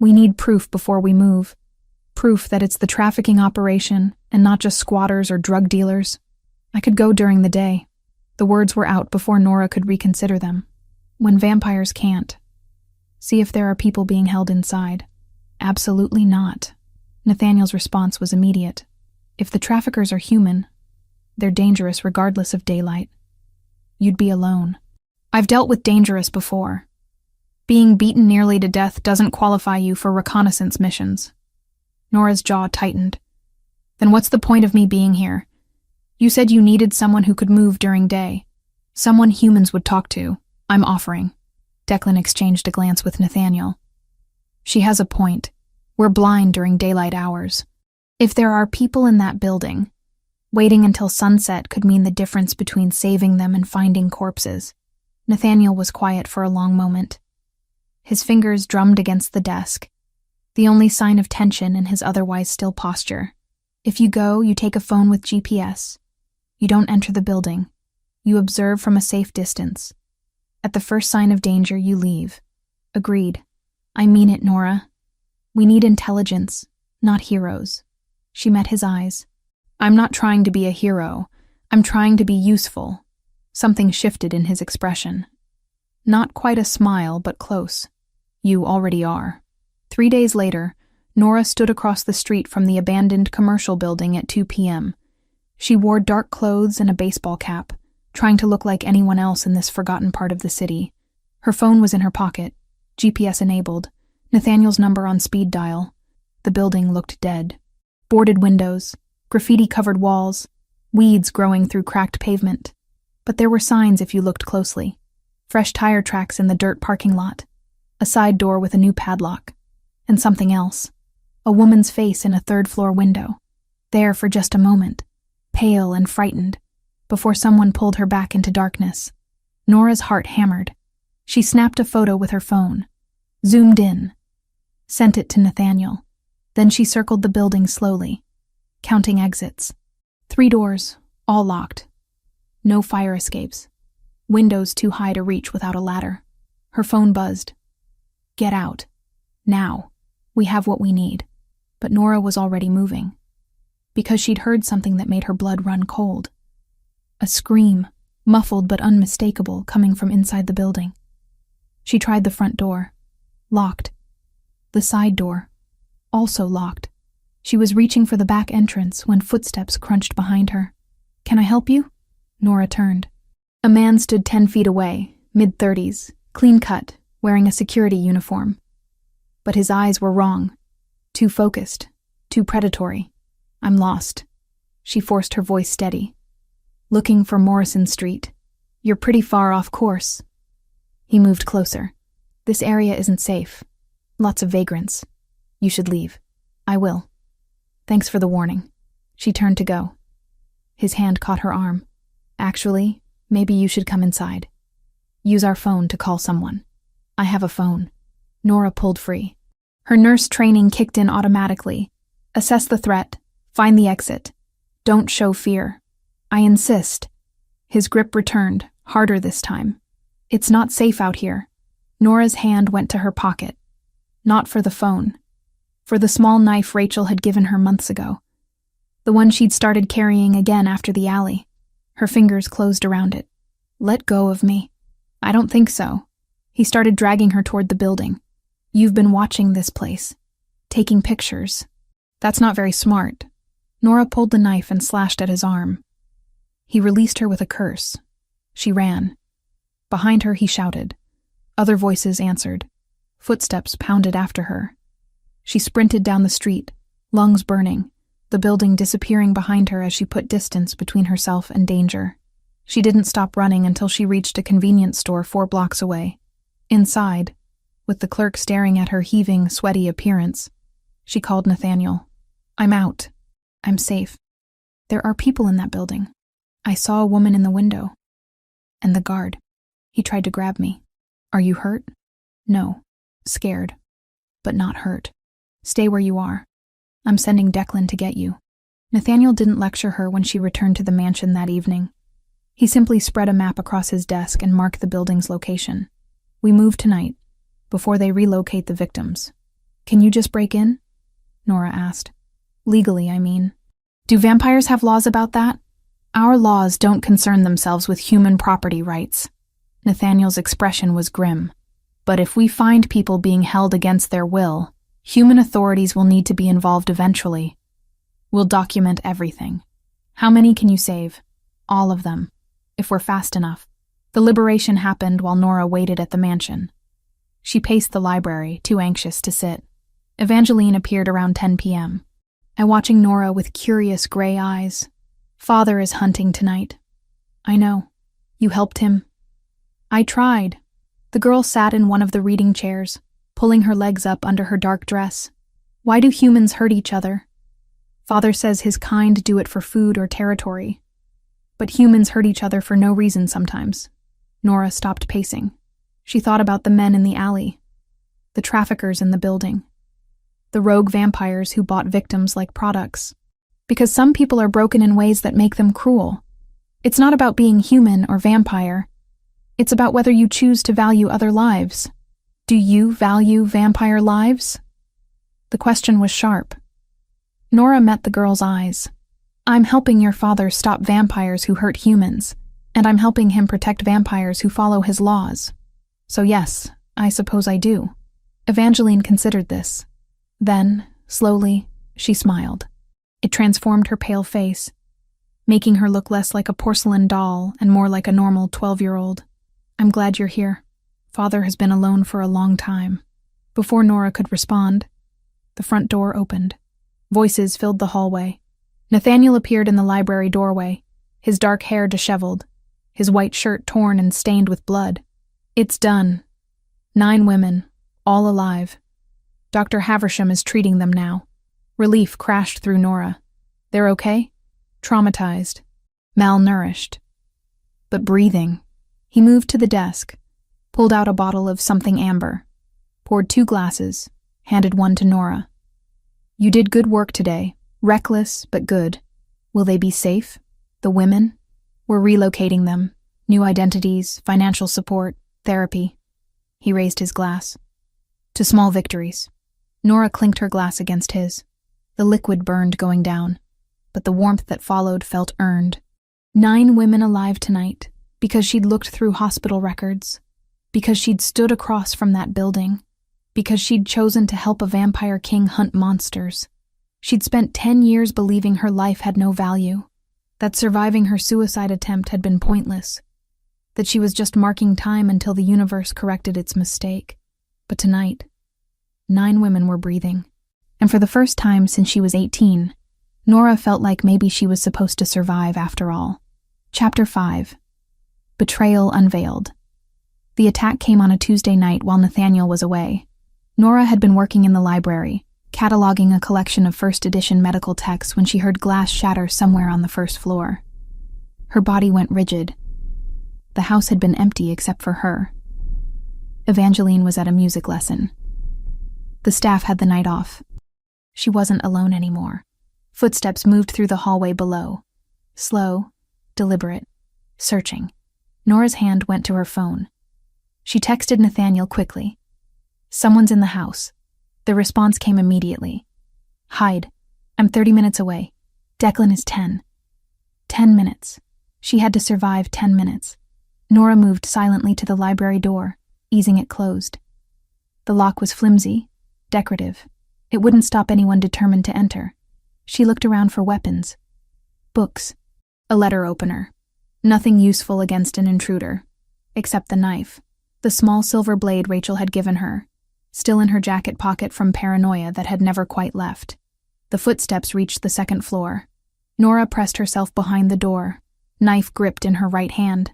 "We need proof before we move. Proof that it's the trafficking operation and not just squatters or drug dealers. I could go during the day." The words were out before Nora could reconsider them. "When vampires can't. See if there are people being held inside." "Absolutely not." Nathaniel's response was immediate. "If the traffickers are human, they're dangerous regardless of daylight. You'd be alone. I've dealt with dangerous before. Being beaten nearly to death doesn't qualify you for reconnaissance missions." Nora's jaw tightened. "Then what's the point of me being here? You said you needed someone who could move during day. Someone humans would talk to. I'm offering." Declan exchanged a glance with Nathaniel. "She has a point. We're blind during daylight hours. If there are people in that building, waiting until sunset could mean the difference between saving them and finding corpses." Nathaniel was quiet for a long moment. His fingers drummed against the desk, the only sign of tension in his otherwise still posture. "If you go, you take a phone with GPS. You don't enter the building. You observe from a safe distance. At the first sign of danger, you leave." "Agreed. I mean it, Nora. We need intelligence, not heroes." She met his eyes. "I'm not trying to be a hero. I'm trying to be useful." Something shifted in his expression. Not quite a smile, but close. "You already are." 3 days later, Nora stood across the street from the abandoned commercial building at 2 p.m. She wore dark clothes and a baseball cap, trying to look like anyone else in this forgotten part of the city. Her phone was in her pocket, GPS enabled, Nathaniel's number on speed dial. The building looked dead. Boarded windows, graffiti-covered walls, weeds growing through cracked pavement. But there were signs if you looked closely. Fresh tire tracks in the dirt parking lot, a side door with a new padlock, and something else. A woman's face in a third-floor window, there for just a moment, pale and frightened, before someone pulled her back into darkness. Nora's heart hammered. She snapped a photo with her phone, zoomed in, sent it to Nathaniel. Then she circled the building slowly, counting exits. 3 doors, all locked. No fire escapes. Windows too high to reach without a ladder. Her phone buzzed. Get out. Now. We have what we need. But Nora was already moving. Because she'd heard something that made her blood run cold. A scream, muffled but unmistakable, coming from inside the building. She tried the front door. Locked. The side door. Also locked. She was reaching for the back entrance when footsteps crunched behind her. Can I help you? Nora turned. A man stood 10 feet away, mid-30s, clean-cut, wearing a security uniform. But his eyes were wrong. Too focused. Too predatory. I'm lost. She forced her voice steady. Looking for Morrison Street. You're pretty far off course. He moved closer. This area isn't safe. Lots of vagrants. You should leave. I will. Thanks for the warning. She turned to go. His hand caught her arm. Actually, maybe you should come inside. Use our phone to call someone. I have a phone. Nora pulled free. Her nurse training kicked in automatically. Assess the threat. Find the exit. Don't show fear. I insist. His grip returned, harder this time. It's not safe out here. Nora's hand went to her pocket. Not for the phone. For the small knife Rachel had given her months ago. The one she'd started carrying again after the alley. Her fingers closed around it. Let go of me. I don't think so. He started dragging her toward the building. You've been watching this place. Taking pictures. That's not very smart. Nora pulled the knife and slashed at his arm. He released her with a curse. She ran. Behind her, he shouted. Other voices answered. Footsteps pounded after her. She sprinted down the street, lungs burning, the building disappearing behind her as she put distance between herself and danger. She didn't stop running until she reached a convenience store 4 blocks away. Inside, with the clerk staring at her heaving, sweaty appearance, she called Nathaniel. I'm out. I'm safe. There are people in that building. I saw a woman in the window. And the guard. He tried to grab me. Are you hurt? No. Scared. But not hurt. Stay where you are. I'm sending Declan to get you. Nathaniel didn't lecture her when she returned to the mansion that evening. He simply spread a map across his desk and marked the building's location. We move tonight, before they relocate the victims. Can you just break in? Nora asked. Legally, I mean. Do vampires have laws about that? Our laws don't concern themselves with human property rights. Nathaniel's expression was grim. But if we find people being held against their will, human authorities will need to be involved eventually. We'll document everything. How many can you save? All of them, if we're fast enough. The liberation happened while Nora waited at the mansion. She paced the library, too anxious to sit. Evangeline appeared around 10 p.m. Watching Nora with curious gray eyes. Father is hunting tonight. I know. You helped him? I tried. The girl sat in one of the reading chairs, pulling her legs up under her dark dress. Why do humans hurt each other? Father says his kind do it for food or territory. But humans hurt each other for no reason sometimes. Nora stopped pacing. She thought about the men in the alley, the traffickers in the building, the rogue vampires who bought victims like products. Because some people are broken in ways that make them cruel. It's not about being human or vampire. It's about whether you choose to value other lives. Do you value vampire lives? The question was sharp. Nora met the girl's eyes. I'm helping your father stop vampires who hurt humans, and I'm helping him protect vampires who follow his laws. So yes, I suppose I do. Evangeline considered this. Then, Slowly, she smiled. It transformed her pale face, making her look less like a porcelain doll and more like a normal 12-year-old. I'm glad you're here. Father has been alone for a long time. Before Nora could respond, the front door opened. Voices filled the hallway. Nathaniel appeared in the library doorway, his dark hair disheveled, his white shirt torn and stained with blood. It's done. 9 women, all alive. Dr. Haversham is treating them now. Relief crashed through Nora. They're okay? Traumatized. Malnourished. But breathing. He moved to the desk, pulled out a bottle of something amber, poured 2 glasses, handed one to Nora. You did good work today. Reckless, but good. Will they be safe? The women? We're relocating them. New identities, financial support, therapy. He raised his glass. To small victories. Nora clinked her glass against his. The liquid burned going down, but the warmth that followed felt earned. 9 women alive tonight, because she'd looked through hospital records, because she'd stood across from that building, because she'd chosen to help a vampire king hunt monsters. She'd spent 10 years believing her life had no value, that surviving her suicide attempt had been pointless, that she was just marking time until the universe corrected its mistake. But tonight, 9 women were breathing. And for the first time since she was 18, Nora felt like maybe she was supposed to survive after all. Chapter 5. Betrayal Unveiled. The attack came on a Tuesday night while Nathaniel was away. Nora had been working in the library, cataloging a collection of first-edition medical texts when she heard glass shatter somewhere on the first floor. Her body went rigid. The house had been empty except for her. Evangeline was at a music lesson. The staff had the night off. She wasn't alone anymore. Footsteps moved through the hallway below. Slow, deliberate, searching. Nora's hand went to her phone. She texted Nathaniel quickly. Someone's in the house. The response came immediately. Hide. I'm 30 minutes away. Declan is 10. 10 minutes. She had to survive 10 minutes. Nora moved silently to the library door, easing it closed. The lock was flimsy, decorative. It wouldn't stop anyone determined to enter. She looked around for weapons. Books. A letter opener. Nothing useful against an intruder. Except the knife. The small silver blade Rachel had given her, still in her jacket pocket from paranoia that had never quite left. The footsteps reached the second floor. Nora pressed herself behind the door, knife gripped in her right hand.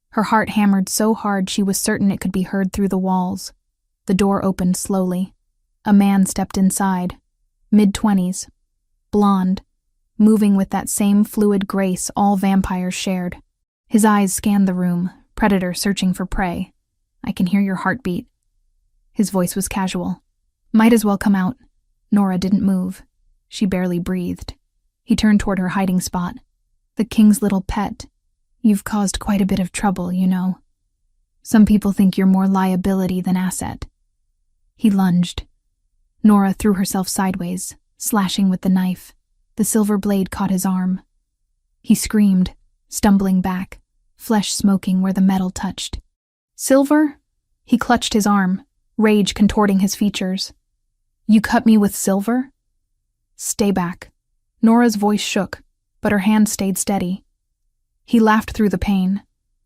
Her heart hammered so hard she was certain it could be heard through the walls. The door opened slowly. A man stepped inside, mid-20s, blonde, moving with that same fluid grace all vampires shared. His eyes scanned the room, predator searching for prey. I can hear your heartbeat. His voice was casual. Might as well come out. Nora didn't move. She barely breathed. He turned toward her hiding spot. The king's little pet. You've caused quite a bit of trouble, you know. Some people think you're more liability than asset. He lunged. Nora threw herself sideways, slashing with the knife. The silver blade caught his arm. He screamed, stumbling back, flesh smoking where the metal touched. Silver? He clutched his arm, rage contorting his features. You cut me with silver? Stay back. Nora's voice shook, but her hand stayed steady. He laughed through the pain.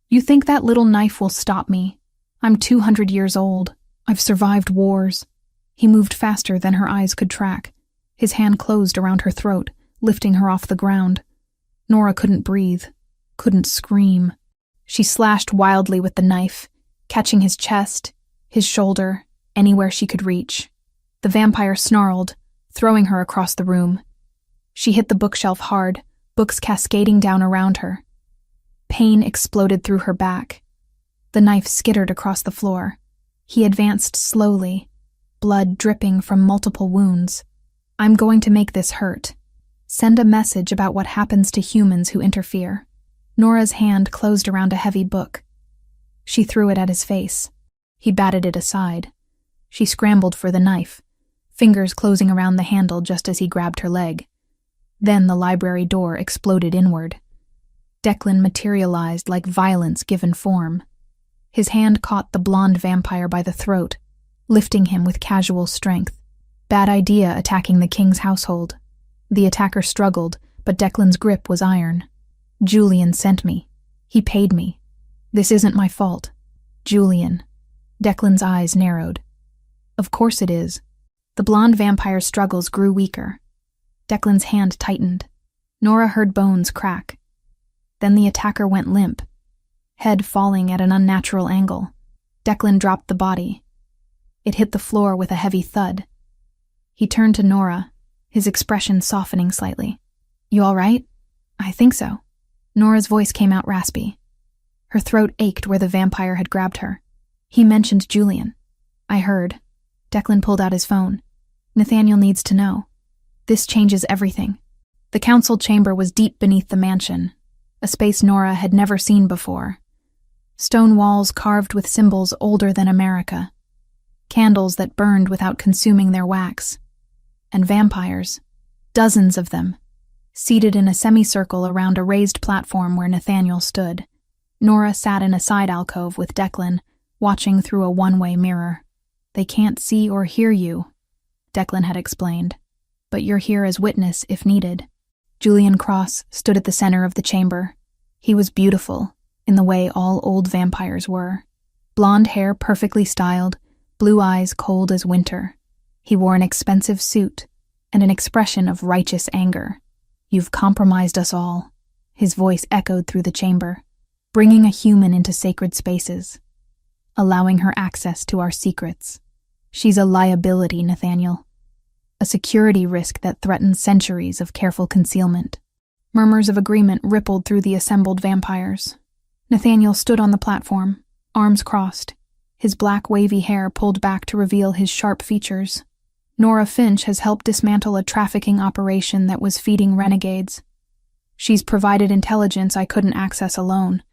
You think that little knife will stop me? I'm 200 years old. I've survived wars. He moved faster than her eyes could track. His hand closed around her throat, lifting her off the ground. Nora couldn't breathe, couldn't scream. She slashed wildly with the knife, catching his chest, his shoulder, anywhere she could reach. The vampire snarled, throwing her across the room. She hit the bookshelf hard, books cascading down around her. Pain exploded through her back. The knife skittered across the floor. He advanced slowly, blood dripping from multiple wounds. I'm going to make this hurt. Send a message about what happens to humans who interfere. Nora's hand closed around a heavy book. She threw it at his face. He batted it aside. She scrambled for the knife, fingers closing around the handle just as he grabbed her leg. Then the library door exploded inward. Declan materialized like violence given form. His hand caught the blonde vampire by the throat, lifting him with casual strength. Bad idea attacking the king's household. The attacker struggled, but Declan's grip was iron. Julian sent me. He paid me. This isn't my fault. Julian. Declan's eyes narrowed. Of course it is. The blonde vampire's struggles grew weaker. Declan's hand tightened. Nora heard bones crack. Then the attacker went limp, head falling at an unnatural angle. Declan dropped the body. It hit the floor with a heavy thud. He turned to Nora, his expression softening slightly. You all right? I think so. Nora's voice came out raspy. Her throat ached where the vampire had grabbed her. He mentioned Julian. I heard. Declan pulled out his phone. Nathaniel needs to know. This changes everything. The council chamber was deep beneath the mansion, a space Nora had never seen before. Stone walls carved with symbols older than America. Candles that burned without consuming their wax. And vampires, dozens of them, seated in a semicircle around a raised platform where Nathaniel stood. Nora sat in a side alcove with Declan, watching through a one-way mirror. They can't see or hear you, Declan had explained, but you're here as witness if needed. Julian Cross stood at the center of the chamber. He was beautiful, in the way all old vampires were. Blonde hair perfectly styled, blue eyes cold as winter. He wore an expensive suit and an expression of righteous anger. You've compromised us all. His voice echoed through the chamber, bringing a human into sacred spaces, allowing her access to our secrets. She's a liability, Nathaniel. A security risk that threatens centuries of careful concealment. Murmurs of agreement rippled through the assembled vampires. Nathaniel stood on the platform, arms crossed, his black wavy hair pulled back to reveal his sharp features. Nora Finch has helped dismantle a trafficking operation that was feeding renegades. She's provided intelligence I couldn't access alone.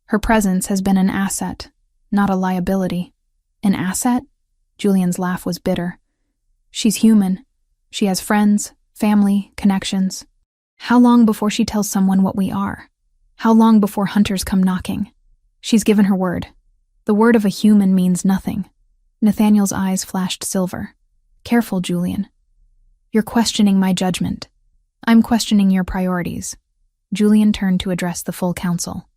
Her presence has been an asset, not a liability. An asset? Julian's laugh was bitter. She's human. She has friends, family, connections. How long before she tells someone what we are? How long before hunters come knocking? She's given her word. The word of a human means nothing. Nathaniel's eyes flashed silver. Careful, Julian. You're questioning my judgment. I'm questioning your priorities. Julian turned to address the full council.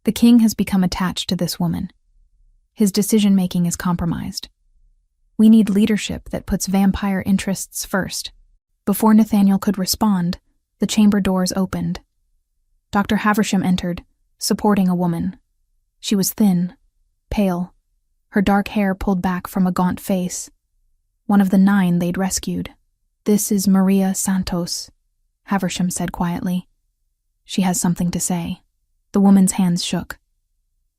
The king has become attached to this woman. His decision-making is compromised. We need leadership that puts vampire interests first. Before Nathaniel could respond, the chamber doors opened. Dr. Haversham entered, supporting a woman. She was thin, pale, her dark hair pulled back from a gaunt face. One of the 9 they'd rescued. This is Maria Santos, Haversham said quietly. She has something to say. The woman's hands shook.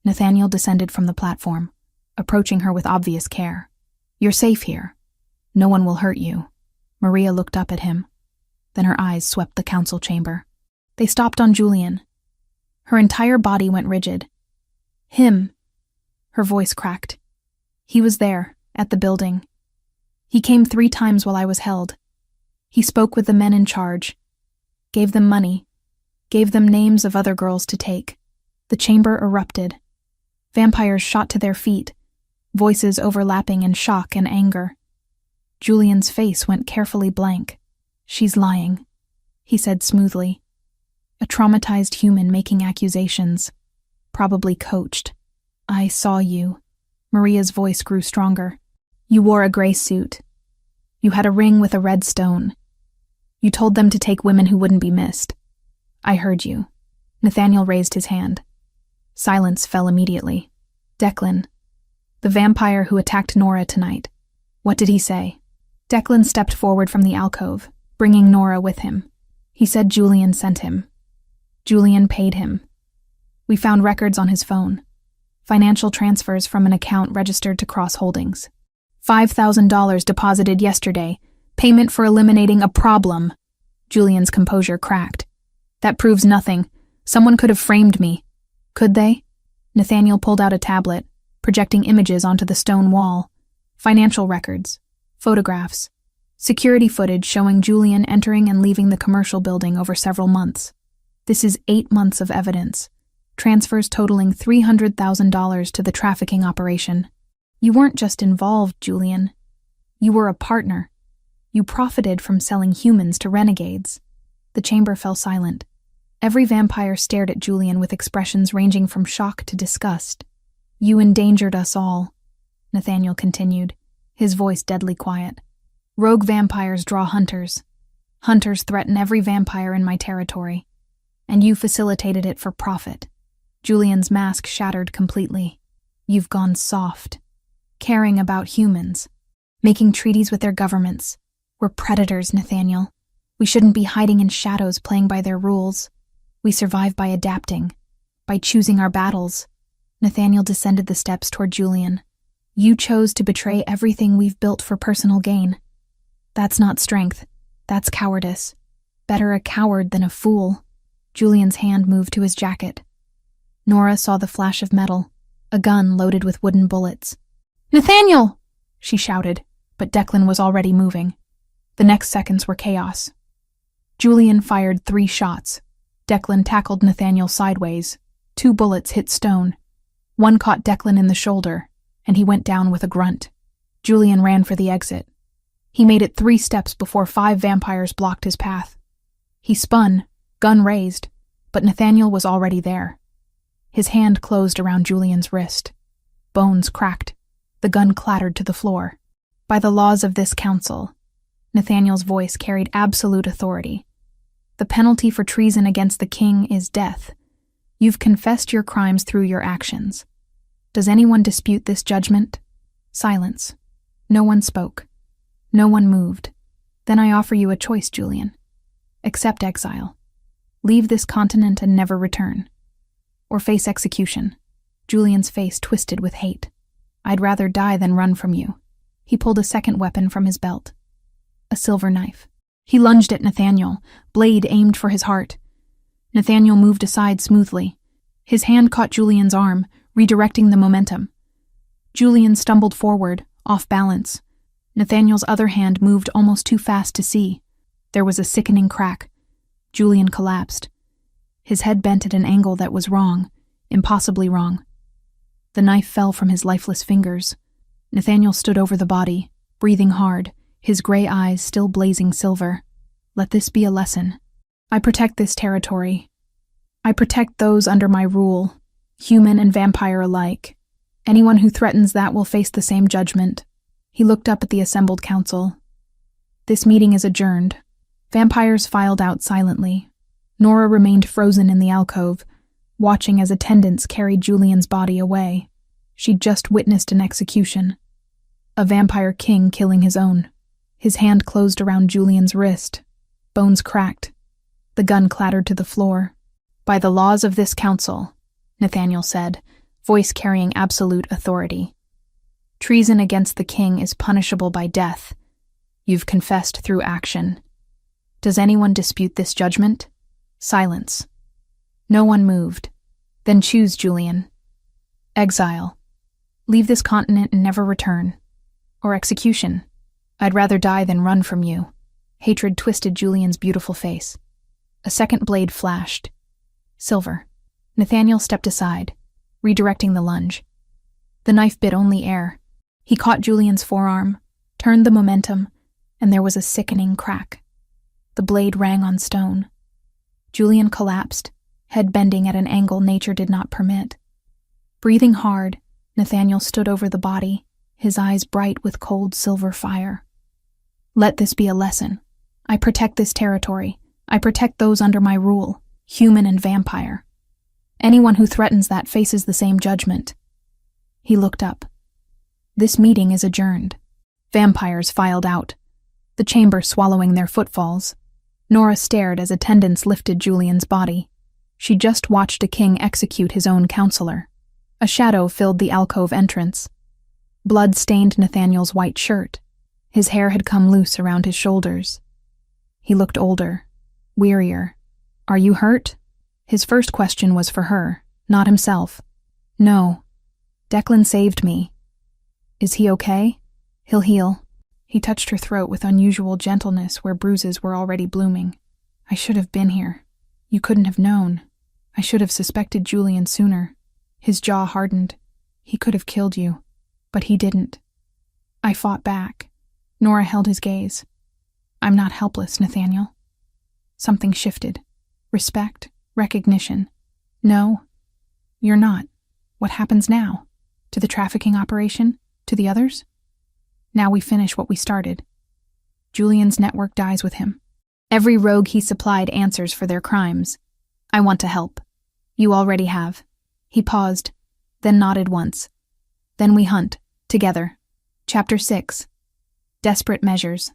Nathaniel descended from the platform, approaching her with obvious care. You're safe here. No one will hurt you. Maria looked up at him. Then her eyes swept the council chamber. They stopped on Julian. Her entire body went rigid. Him. Her voice cracked. He was there, at the building. He came 3 times while I was held. He spoke with the men in charge, gave them money, gave them names of other girls to take. The chamber erupted. Vampires shot to their feet, voices overlapping in shock and anger. Julian's face went carefully blank. She's lying, he said smoothly. A traumatized human making accusations, probably coached. I saw you. Maria's voice grew stronger. You wore a gray suit. You had a ring with a red stone. You told them to take women who wouldn't be missed. I heard you. Nathaniel raised his hand. Silence fell immediately. Declan, the vampire who attacked Nora tonight. What did he say? Declan stepped forward from the alcove, bringing Nora with him. He said Julian sent him. Julian paid him. We found records on his phone. Financial transfers from an account registered to Cross Holdings. $5,000 deposited yesterday. Payment for eliminating a problem. Julian's composure cracked. That proves nothing. Someone could have framed me. Could they? Nathaniel pulled out a tablet, projecting images onto the stone wall. Financial records, photographs, security footage showing Julian entering and leaving the commercial building over several months. This is 8 months of evidence. Transfers totaling $300,000 to the trafficking operation. You weren't just involved, Julian. You were a partner. You profited from selling humans to renegades. The chamber fell silent. Every vampire stared at Julian with expressions ranging from shock to disgust. You endangered us all, Nathaniel continued, his voice deadly quiet. Rogue vampires draw hunters. Hunters threaten every vampire in my territory. And you facilitated it for profit. Julian's mask shattered completely. You've gone soft. Caring about humans. Making treaties with their governments. We're predators, Nathaniel. We shouldn't be hiding in shadows playing by their rules. We survive by adapting. By choosing our battles. Nathaniel descended the steps toward Julian. You chose to betray everything we've built for personal gain. That's not strength. That's cowardice. Better a coward than a fool. Julian's hand moved to his jacket. Nora saw the flash of metal, a gun loaded with wooden bullets. Nathaniel! She shouted, but Declan was already moving. The next seconds were chaos. Julian fired 3 shots. Declan tackled Nathaniel sideways. 2 bullets hit stone. One caught Declan in the shoulder, and he went down with a grunt. Julian ran for the exit. He made it 3 steps before 5 vampires blocked his path. He spun, gun raised, but Nathaniel was already there. His hand closed around Julian's wrist. Bones cracked. The gun clattered to the floor. By the laws of this council, Nathaniel's voice carried absolute authority. The penalty for treason against the king is death. You've confessed your crimes through your actions. Does anyone dispute this judgment? Silence. No one spoke. No one moved. Then I offer you a choice, Julian. Accept exile. Leave this continent and never return. Or face execution. Julian's face twisted with hate. I'd rather die than run from you. He pulled a second weapon from his belt. A silver knife. He lunged at Nathaniel, blade aimed for his heart. Nathaniel moved aside smoothly. His hand caught Julian's arm, redirecting the momentum. Julian stumbled forward, off balance. Nathaniel's other hand moved almost too fast to see. There was a sickening crack. Julian collapsed. His head bent at an angle that was wrong, impossibly wrong. The knife fell from his lifeless fingers. Nathaniel stood over the body, breathing hard, his gray eyes still blazing silver. Let this be a lesson. I protect this territory. I protect those under my rule, human and vampire alike. Anyone who threatens that will face the same judgment. He looked up at the assembled council. This meeting is adjourned. Vampires filed out silently. Nora remained frozen in the alcove, watching as attendants carried Julian's body away. She'd just witnessed an execution. A vampire king killing his own. His hand closed around Julian's wrist. Bones cracked. The gun clattered to the floor. By the laws of this council, Nathaniel said, voice carrying absolute authority. Treason against the king is punishable by death. You've confessed through action. Does anyone dispute this judgment? Silence. No one moved. Then choose, Julian. Exile. Leave this continent and never return. Or execution. I'd rather die than run from you. Hatred twisted Julian's beautiful face. A second blade flashed. Silver. Nathaniel stepped aside, redirecting the lunge. The knife bit only air. He caught Julian's forearm, turned the momentum, and there was a sickening crack. The blade rang on stone. Julian collapsed, head bending at an angle nature did not permit. Breathing hard, Nathaniel stood over the body, his eyes bright with cold silver fire. Let this be a lesson. I protect this territory. I protect those under my rule, human and vampire. Anyone who threatens that faces the same judgment. He looked up. This meeting is adjourned. Vampires filed out, the chamber swallowing their footfalls. Nora stared as attendants lifted Julian's body. She just watched a king execute his own counselor. A shadow filled the alcove entrance. Blood stained Nathaniel's white shirt. His hair had come loose around his shoulders. He looked older, wearier. Are you hurt? His first question was for her, not himself. No. Declan saved me. Is he okay? He'll heal. He touched her throat with unusual gentleness where bruises were already blooming. I should have been here. You couldn't have known. I should have suspected Julian sooner. His jaw hardened. He could have killed you, but he didn't. I fought back. Nora held his gaze. I'm not helpless, Nathaniel. Something shifted. Respect, recognition. No, you're not. What happens now? To the trafficking operation? To the others? Now we finish what we started. Julian's network dies with him. Every rogue he supplied answers for their crimes. I want to help. You already have. He paused, then nodded once. Then we hunt, together. Chapter 6. Desperate Measures.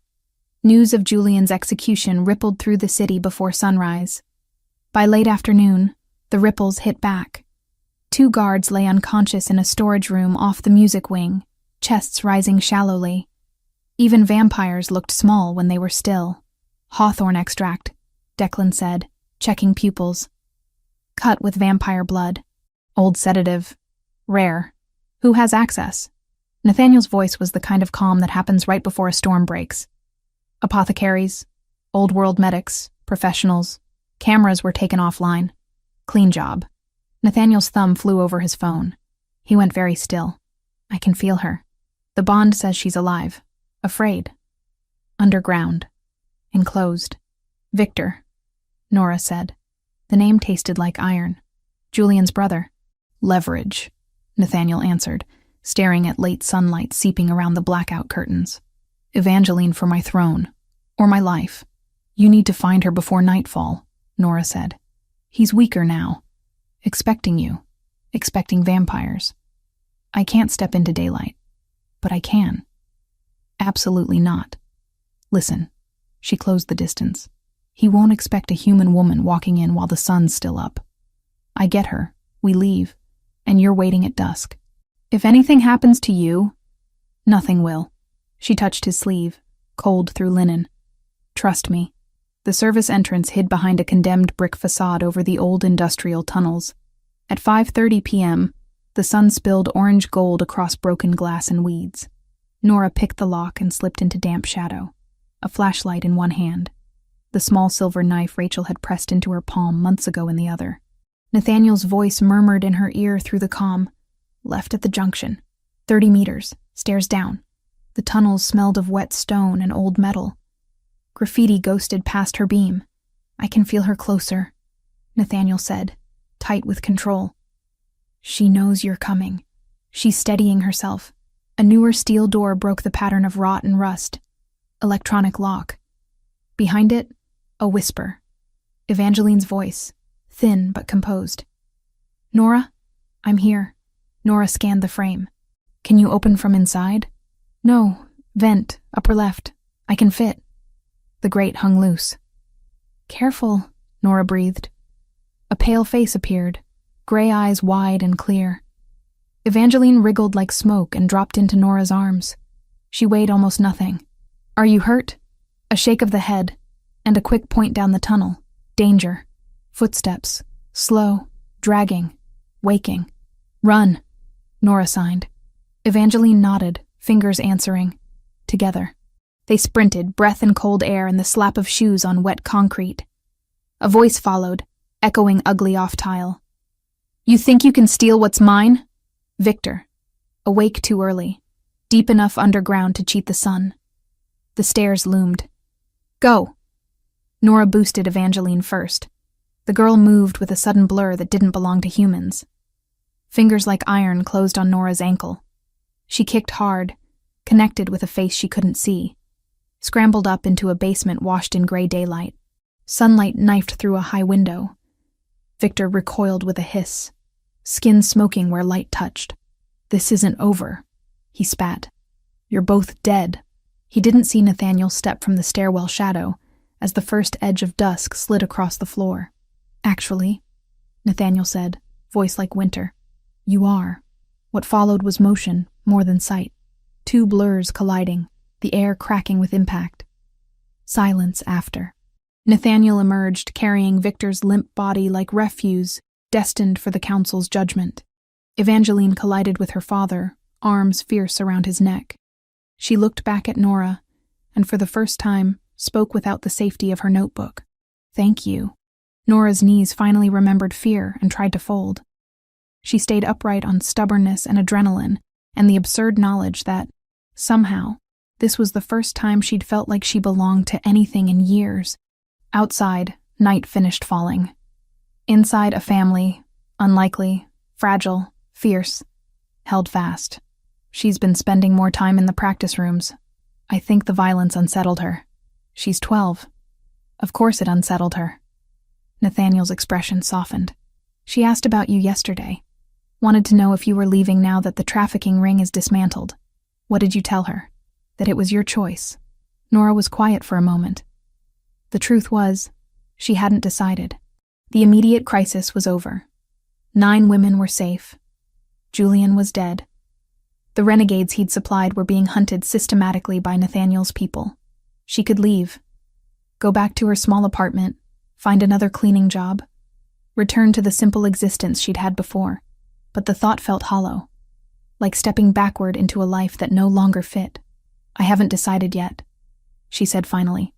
News of Julian's execution rippled through the city before sunrise. By late afternoon, the ripples hit back. 2 guards lay unconscious in a storage room off the music wing, chests rising shallowly. Even vampires looked small when they were still. Hawthorn extract, Declan said, checking pupils. Cut with vampire blood. Old sedative. Rare. Who has access? Nathaniel's voice was the kind of calm that happens right before a storm breaks. Apothecaries, old-world medics, professionals. Cameras were taken offline. Clean job. Nathaniel's thumb flew over his phone. He went very still. I can feel her. The bond says she's alive. Afraid. Underground. Enclosed. Victor, Nora said. The name tasted like iron. Julian's brother. Leverage, Nathaniel answered, staring at late sunlight seeping around the blackout curtains. Evangeline for my throne. Or my life. You need to find her before nightfall, Nora said. He's weaker now. Expecting you. Expecting vampires. I can't step into daylight. But I can. Absolutely not. Listen. She closed the distance. He won't expect a human woman walking in while the sun's still up. I get her. We leave. And you're waiting at dusk. If anything happens to you, nothing will. She touched his sleeve, cold through linen. Trust me. The service entrance hid behind a condemned brick facade over the old industrial tunnels. At 5:30 p.m., the sun spilled orange gold across broken glass and weeds. Nora picked the lock and slipped into damp shadow, a flashlight in one hand. The small silver knife Rachel had pressed into her palm months ago in the other. Nathaniel's voice murmured in her ear through the comm. Left at the junction. 30 meters. Stairs down. The tunnels smelled of wet stone and old metal. Graffiti ghosted past her beam. I can feel her closer, Nathaniel said, tight with control. She knows you're coming. She's steadying herself. A newer steel door broke the pattern of rot and rust. Electronic lock. Behind it, a whisper. Evangeline's voice, thin but composed. Nora, I'm here. Nora scanned the frame. Can you open from inside? No, vent, upper left. I can fit. The grate hung loose. Careful, Nora breathed. A pale face appeared, gray eyes wide and clear. Evangeline wriggled like smoke and dropped into Nora's arms. She weighed almost nothing. Are you hurt? A shake of the head, and a quick point down the tunnel. Danger. Footsteps. Slow. Dragging. Waking. Run, Nora signed. Evangeline nodded, fingers answering. Together. They sprinted, breath in cold air and the slap of shoes on wet concrete. A voice followed, echoing ugly off-tile. You think you can steal what's mine? Victor. Awake too early. Deep enough underground to cheat the sun. The stairs loomed. Go! Nora boosted Evangeline first. The girl moved with a sudden blur that didn't belong to humans. Fingers like iron closed on Nora's ankle. She kicked hard, connected with a face she couldn't see. Scrambled up into a basement washed in gray daylight. Sunlight knifed through a high window. Victor recoiled with a hiss, skin smoking where light touched. This isn't over, he spat. You're both dead. He didn't see Nathaniel step from the stairwell shadow as the first edge of dusk slid across the floor. Actually, Nathaniel said, voice like winter. You are. What followed was motion, more than sight. 2 blurs colliding, the air cracking with impact. Silence after. Nathaniel emerged, carrying Victor's limp body like refuse, destined for the council's judgment. Evangeline collided with her father, arms fierce around his neck. She looked back at Nora, and for the first time, spoke without the safety of her notebook. Thank you. Nora's knees finally remembered fear and tried to fold. She stayed upright on stubbornness and adrenaline, and the absurd knowledge that, somehow, This was the first time she'd felt like she belonged to anything in years. Outside, night finished falling. Inside, a family, unlikely, fragile, fierce, held fast. She's been spending more time in the practice rooms. I think the violence unsettled her. She's 12. Of course it unsettled her. Nathaniel's expression softened. She asked about you yesterday. Wanted to know if you were leaving now that the trafficking ring is dismantled. What did you tell her? That it was your choice. Nora was quiet for a moment. The truth was, she hadn't decided. The immediate crisis was over. 9 women were safe. Julian was dead. The renegades he'd supplied were being hunted systematically by Nathaniel's people. She could leave. Go back to her small apartment, find another cleaning job, return to the simple existence she'd had before. But the thought felt hollow, like stepping backward into a life that no longer fit. I haven't decided yet, she said finally.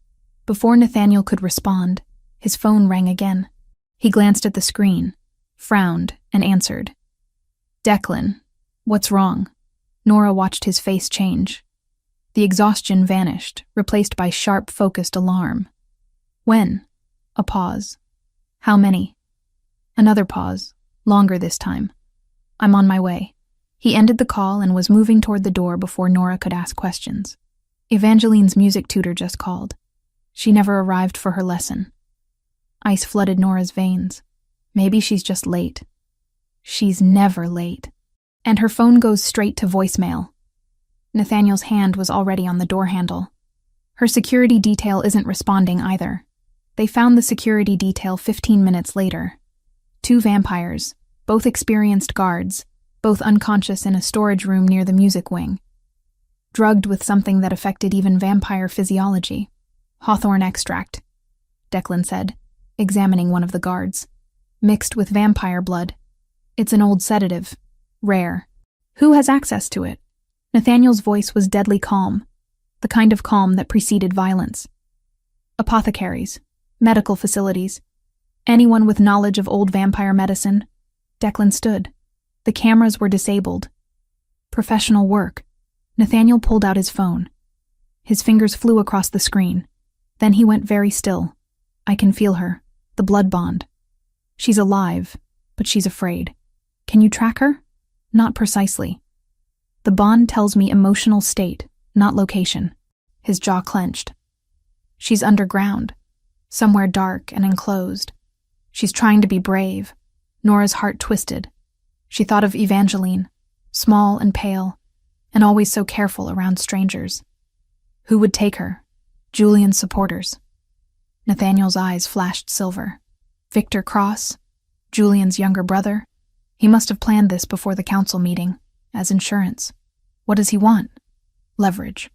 Before Nathaniel could respond, his phone rang again. He glanced at the screen, frowned, and answered. Declan, what's wrong? Nora watched his face change. The exhaustion vanished, replaced by sharp, focused alarm. When? A pause. How many? Another pause, longer this time. I'm on my way. He ended the call and was moving toward the door before Nora could ask questions. Evangeline's music tutor just called. She never arrived for her lesson. Ice flooded Nora's veins. Maybe she's just late. She's never late. And her phone goes straight to voicemail. Nathaniel's hand was already on the door handle. Her security detail isn't responding either. They found the security detail 15 minutes later. 2 vampires, both experienced guards, both unconscious in a storage room near the music wing. Drugged with something that affected even vampire physiology. Hawthorn extract, Declan said, examining one of the guards. Mixed with vampire blood. It's an old sedative. Rare. Who has access to it? Nathaniel's voice was deadly calm, the kind of calm that preceded violence. Apothecaries, medical facilities, anyone with knowledge of old vampire medicine. Declan stood. The cameras were disabled. Professional work. Nathaniel pulled out his phone. His fingers flew across the screen. Then he went very still. I can feel her. The blood bond. She's alive, but she's afraid. Can you track her? Not precisely. The bond tells me emotional state, not location. His jaw clenched. She's underground, somewhere dark and enclosed. She's trying to be brave. Nora's heart twisted. She thought of Evangeline, small and pale, and always so careful around strangers. Who would take her? Julian's supporters. Nathaniel's eyes flashed silver. Victor Cross, Julian's younger brother. He must have planned this before the council meeting, as insurance. What does he want? Leverage.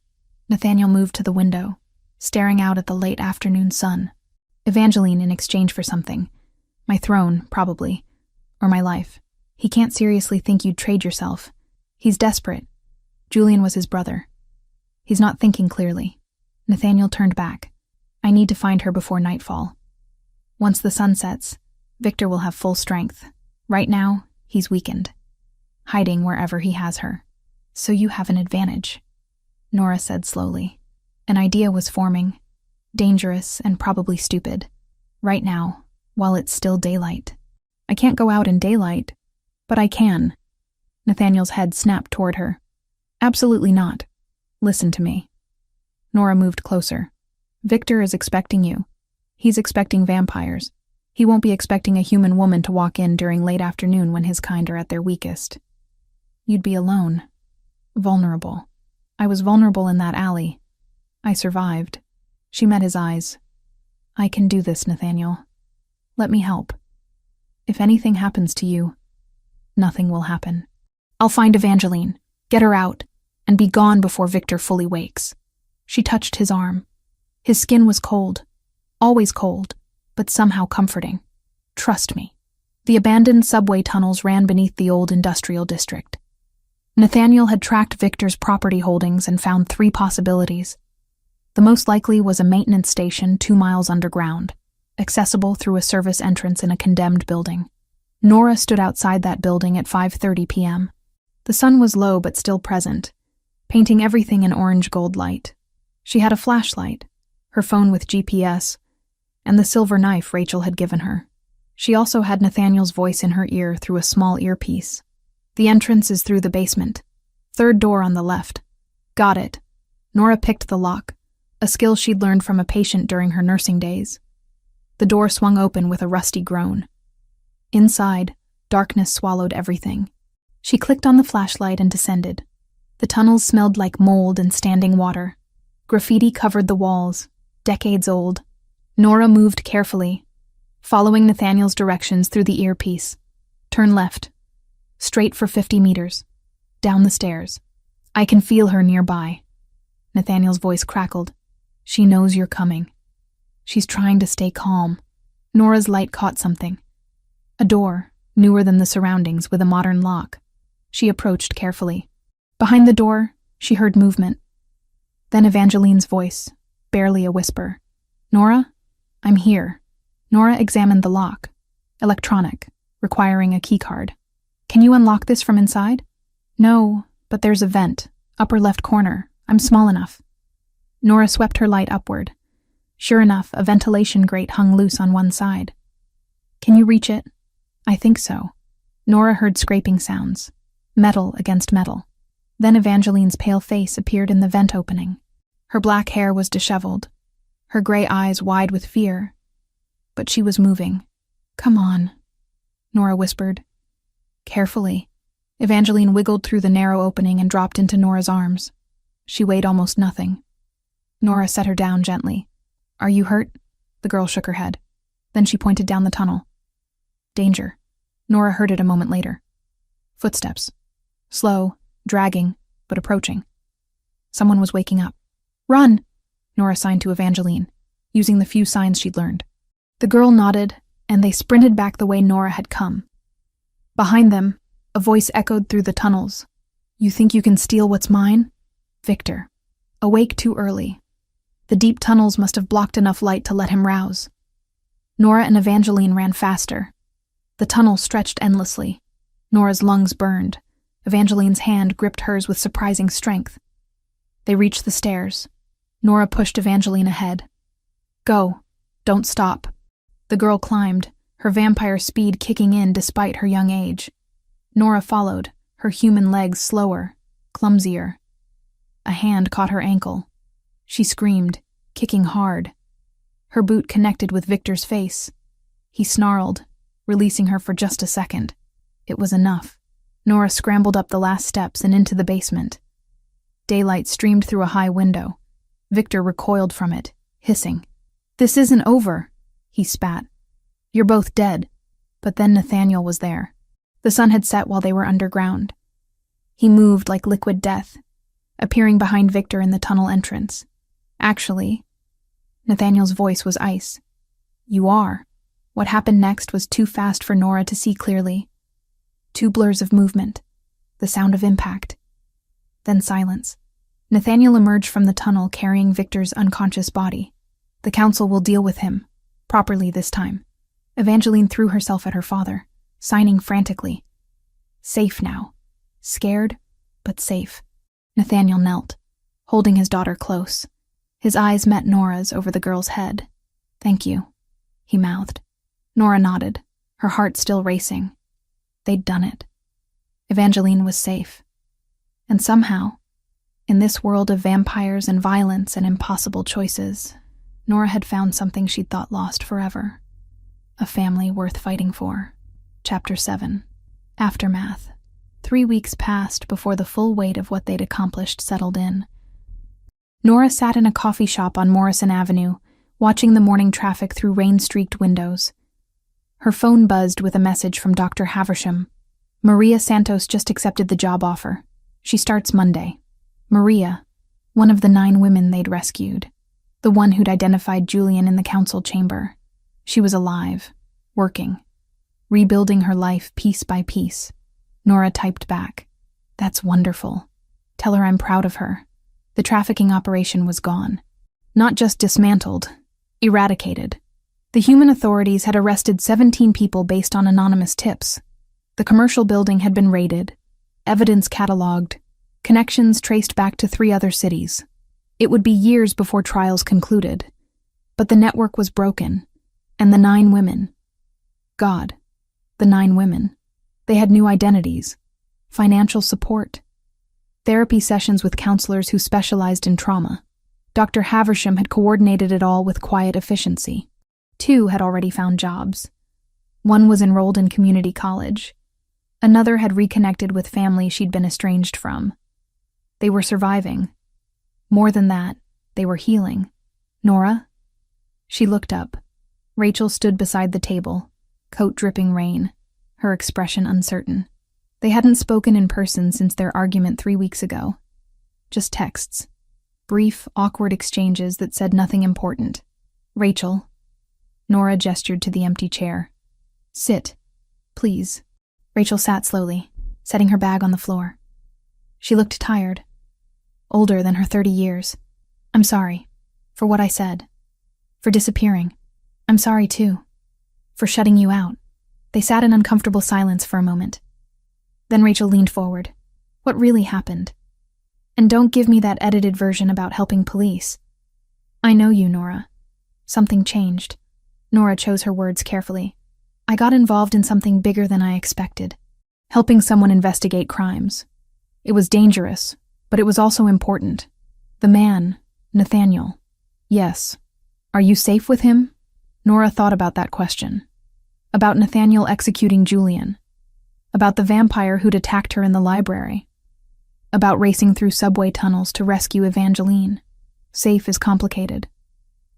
Nathaniel moved to the window, staring out at the late afternoon sun. Evangeline in exchange for something. My throne, probably. Or my life. He can't seriously think you'd trade yourself. He's desperate. Julian was his brother. He's not thinking clearly. Nathaniel turned back. I need to find her before nightfall. Once the sun sets, Victor will have full strength. Right now, he's weakened. Hiding wherever he has her. So you have an advantage, Nora said slowly. An idea was forming. Dangerous and probably stupid. Right now, while it's still daylight. I can't go out in daylight, but I can. Nathaniel's head snapped toward her. Absolutely not. Listen to me. Nora moved closer. Victor is expecting you. He's expecting vampires. He won't be expecting a human woman to walk in during late afternoon when his kind are at their weakest. You'd be alone. Vulnerable. I was vulnerable in that alley. I survived. She met his eyes. I can do this, Nathaniel. Let me help. If anything happens to you, nothing will happen. I'll find Evangeline, get her out, and be gone before Victor fully wakes. She touched his arm. His skin was cold, always cold, but somehow comforting. Trust me. The abandoned subway tunnels ran beneath the old industrial district. Nathaniel had tracked Victor's property holdings and found 3 possibilities. The most likely was a maintenance station 2 miles underground, accessible through a service entrance in a condemned building. Nora stood outside that building at 5:30 p.m. The sun was low but still present, painting everything in orange gold light. She had a flashlight, her phone with GPS, and the silver knife Rachel had given her. She also had Nathaniel's voice in her ear through a small earpiece. The entrance is through the basement. Third door on the left. Got it. Nora picked the lock, a skill she'd learned from a patient during her nursing days. The door swung open with a rusty groan. Inside, darkness swallowed everything. She clicked on the flashlight and descended. The tunnels smelled like mold and standing water. Graffiti covered the walls, decades old. Nora moved carefully, following Nathaniel's directions through the earpiece. Turn left. Straight for 50 meters. Down the stairs. I can feel her nearby. Nathaniel's voice crackled. She knows you're coming. She's trying to stay calm. Nora's light caught something. A door, newer than the surroundings, with a modern lock. She approached carefully. Behind the door, she heard movement. Then Evangeline's voice, barely a whisper. Nora? I'm here. Nora examined the lock. Electronic, requiring a keycard. Can you unlock this from inside? No, but there's a vent, upper left corner. I'm small enough. Nora swept her light upward. Sure enough, a ventilation grate hung loose on one side. Can you reach it? I think so. Nora heard scraping sounds. Metal against metal. Then Evangeline's pale face appeared in the vent opening. Her black hair was disheveled, her gray eyes wide with fear. But she was moving. Come on, Nora whispered. Carefully, Evangeline wiggled through the narrow opening and dropped into Nora's arms. She weighed almost nothing. Nora set her down gently. Are you hurt? The girl shook her head. Then she pointed down the tunnel. Danger. Nora heard it a moment later. Footsteps. Slow, dragging, but approaching. Someone was waking up. Run! Nora signed to Evangeline, using the few signs she'd learned. The girl nodded, and they sprinted back the way Nora had come. Behind them, a voice echoed through the tunnels. You think you can steal what's mine? Victor. Awake too early. The deep tunnels must have blocked enough light to let him rouse. Nora and Evangeline ran faster. The tunnel stretched endlessly. Nora's lungs burned. Evangeline's hand gripped hers with surprising strength. They reached the stairs. Nora pushed Evangeline ahead. Go. Don't stop. The girl climbed, her vampire speed kicking in despite her young age. Nora followed, her human legs slower, clumsier. A hand caught her ankle. She screamed, kicking hard. Her boot connected with Victor's face. He snarled, releasing her for just a second. It was enough. Nora scrambled up the last steps and into the basement. Daylight streamed through a high window. Victor recoiled from it, hissing. This isn't over, he spat. You're both dead. But then Nathaniel was there. The sun had set while they were underground. He moved like liquid death, appearing behind Victor in the tunnel entrance. Actually, Nathaniel's voice was ice. You are. What happened next was too fast for Nora to see clearly. Two blurs of movement, the sound of impact. Then silence. Nathaniel emerged from the tunnel carrying Victor's unconscious body. The council will deal with him, properly this time. Evangeline threw herself at her father, signing frantically. Safe now. Scared, but safe. Nathaniel knelt, holding his daughter close. His eyes met Nora's over the girl's head. Thank you, he mouthed. Nora nodded, her heart still racing. They'd done it. Evangeline was safe. And somehow, in this world of vampires and violence and impossible choices, Nora had found something she'd thought lost forever. A family worth fighting for. Chapter 7. Aftermath. 3 weeks passed before the full weight of what they'd accomplished settled in. Nora sat in a coffee shop on Morrison Avenue, watching the morning traffic through rain-streaked windows. Her phone buzzed with a message from Dr. Haversham. Maria Santos just accepted the job offer. She starts Monday. Maria, one of the 9 women they'd rescued. The one who'd identified Julian in the council chamber. She was alive, working, rebuilding her life piece by piece. Nora typed back. That's wonderful. Tell her I'm proud of her. The trafficking operation was gone. Not just dismantled, eradicated. The human authorities had arrested 17 people based on anonymous tips. The commercial building had been raided, evidence cataloged, Connections traced back to 3 other cities. It would be years before trials concluded, but the network was broken, and the 9 women. God, the 9 women. They had new identities, financial support, therapy sessions with counselors who specialized in trauma. Dr. Haversham had coordinated it all with quiet efficiency. 2 had already found jobs. 1 was enrolled in community college. Another had reconnected with family she'd been estranged from. They were surviving. More than that, they were healing. Nora? She looked up. Rachel stood beside the table, coat dripping rain, her expression uncertain. They hadn't spoken in person since their argument 3 weeks ago. Just texts. Brief, awkward exchanges that said nothing important. Rachel. Nora gestured to the empty chair. Sit, please. Rachel sat slowly, setting her bag on the floor. She looked tired. Older than her 30 years. I'm sorry. For what I said. For disappearing. I'm sorry, too. For shutting you out. They sat in uncomfortable silence for a moment. Then Rachel leaned forward. What really happened? And don't give me that edited version about helping police. I know you, Nora. Something changed. Nora chose her words carefully. I got involved in something bigger than I expected. Helping someone investigate crimes. It was dangerous, but it was also important. The man, Nathaniel. Yes. Are you safe with him? Nora thought about that question. About Nathaniel executing Julian. About the vampire who'd attacked her in the library. About racing through subway tunnels to rescue Evangeline. Safe is complicated.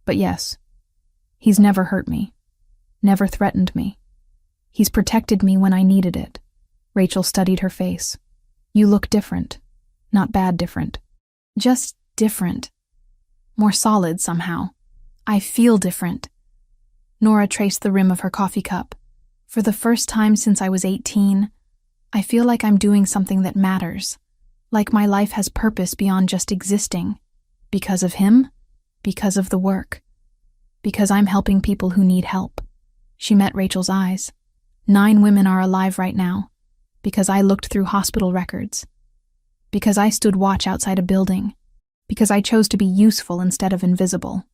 But yes, he's never hurt me. Never threatened me. He's protected me when I needed it. Rachel studied her face. You look different. Not bad different. Just different. More solid somehow. I feel different. Nora traced the rim of her coffee cup. For the first time since I was 18, I feel like I'm doing something that matters. Like my life has purpose beyond just existing. Because of him? Because of the work. Because I'm helping people who need help. She met Rachel's eyes. 9 women are alive right now. Because I looked through hospital records. Because I stood watch outside a building. Because I chose to be useful instead of invisible.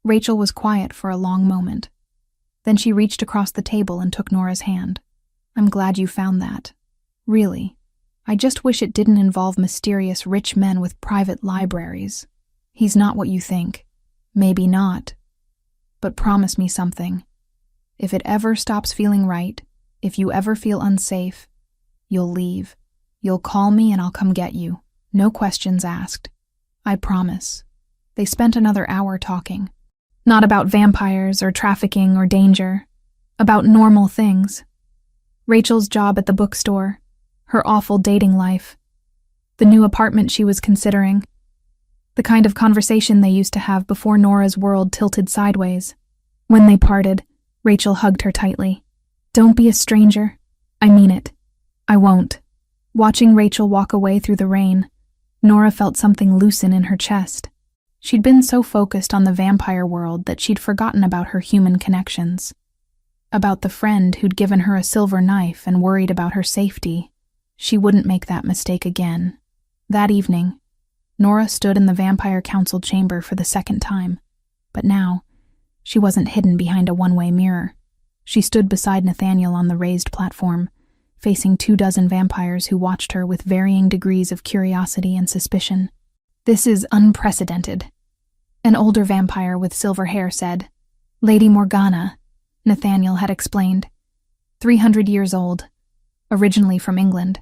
Rachel was quiet for a long moment. Then she reached across the table and took Nora's hand. I'm glad you found that. Really. I just wish it didn't involve mysterious rich men with private libraries. He's not what you think. Maybe not. But promise me something. If it ever stops feeling right, if you ever feel unsafe, you'll leave. You'll call me and I'll come get you. No questions asked. I promise. They spent another hour talking. Not about vampires or trafficking or danger. About normal things. Rachel's job at the bookstore. Her awful dating life. The new apartment she was considering. The kind of conversation they used to have before Nora's world tilted sideways. When they parted, Rachel hugged her tightly. Don't be a stranger. I mean it. I won't. Watching Rachel walk away through the rain, Nora felt something loosen in her chest. She'd been so focused on the vampire world that she'd forgotten about her human connections. About the friend who'd given her a silver knife and worried about her safety. She wouldn't make that mistake again. That evening, Nora stood in the Vampire Council chamber for the second time. But now, she wasn't hidden behind a one-way mirror. She stood beside Nathaniel on the raised platform, facing 24 vampires who watched her with varying degrees of curiosity and suspicion. This is unprecedented. An older vampire with silver hair said. Lady Morgana, Nathaniel had explained. 300 years old, originally from England.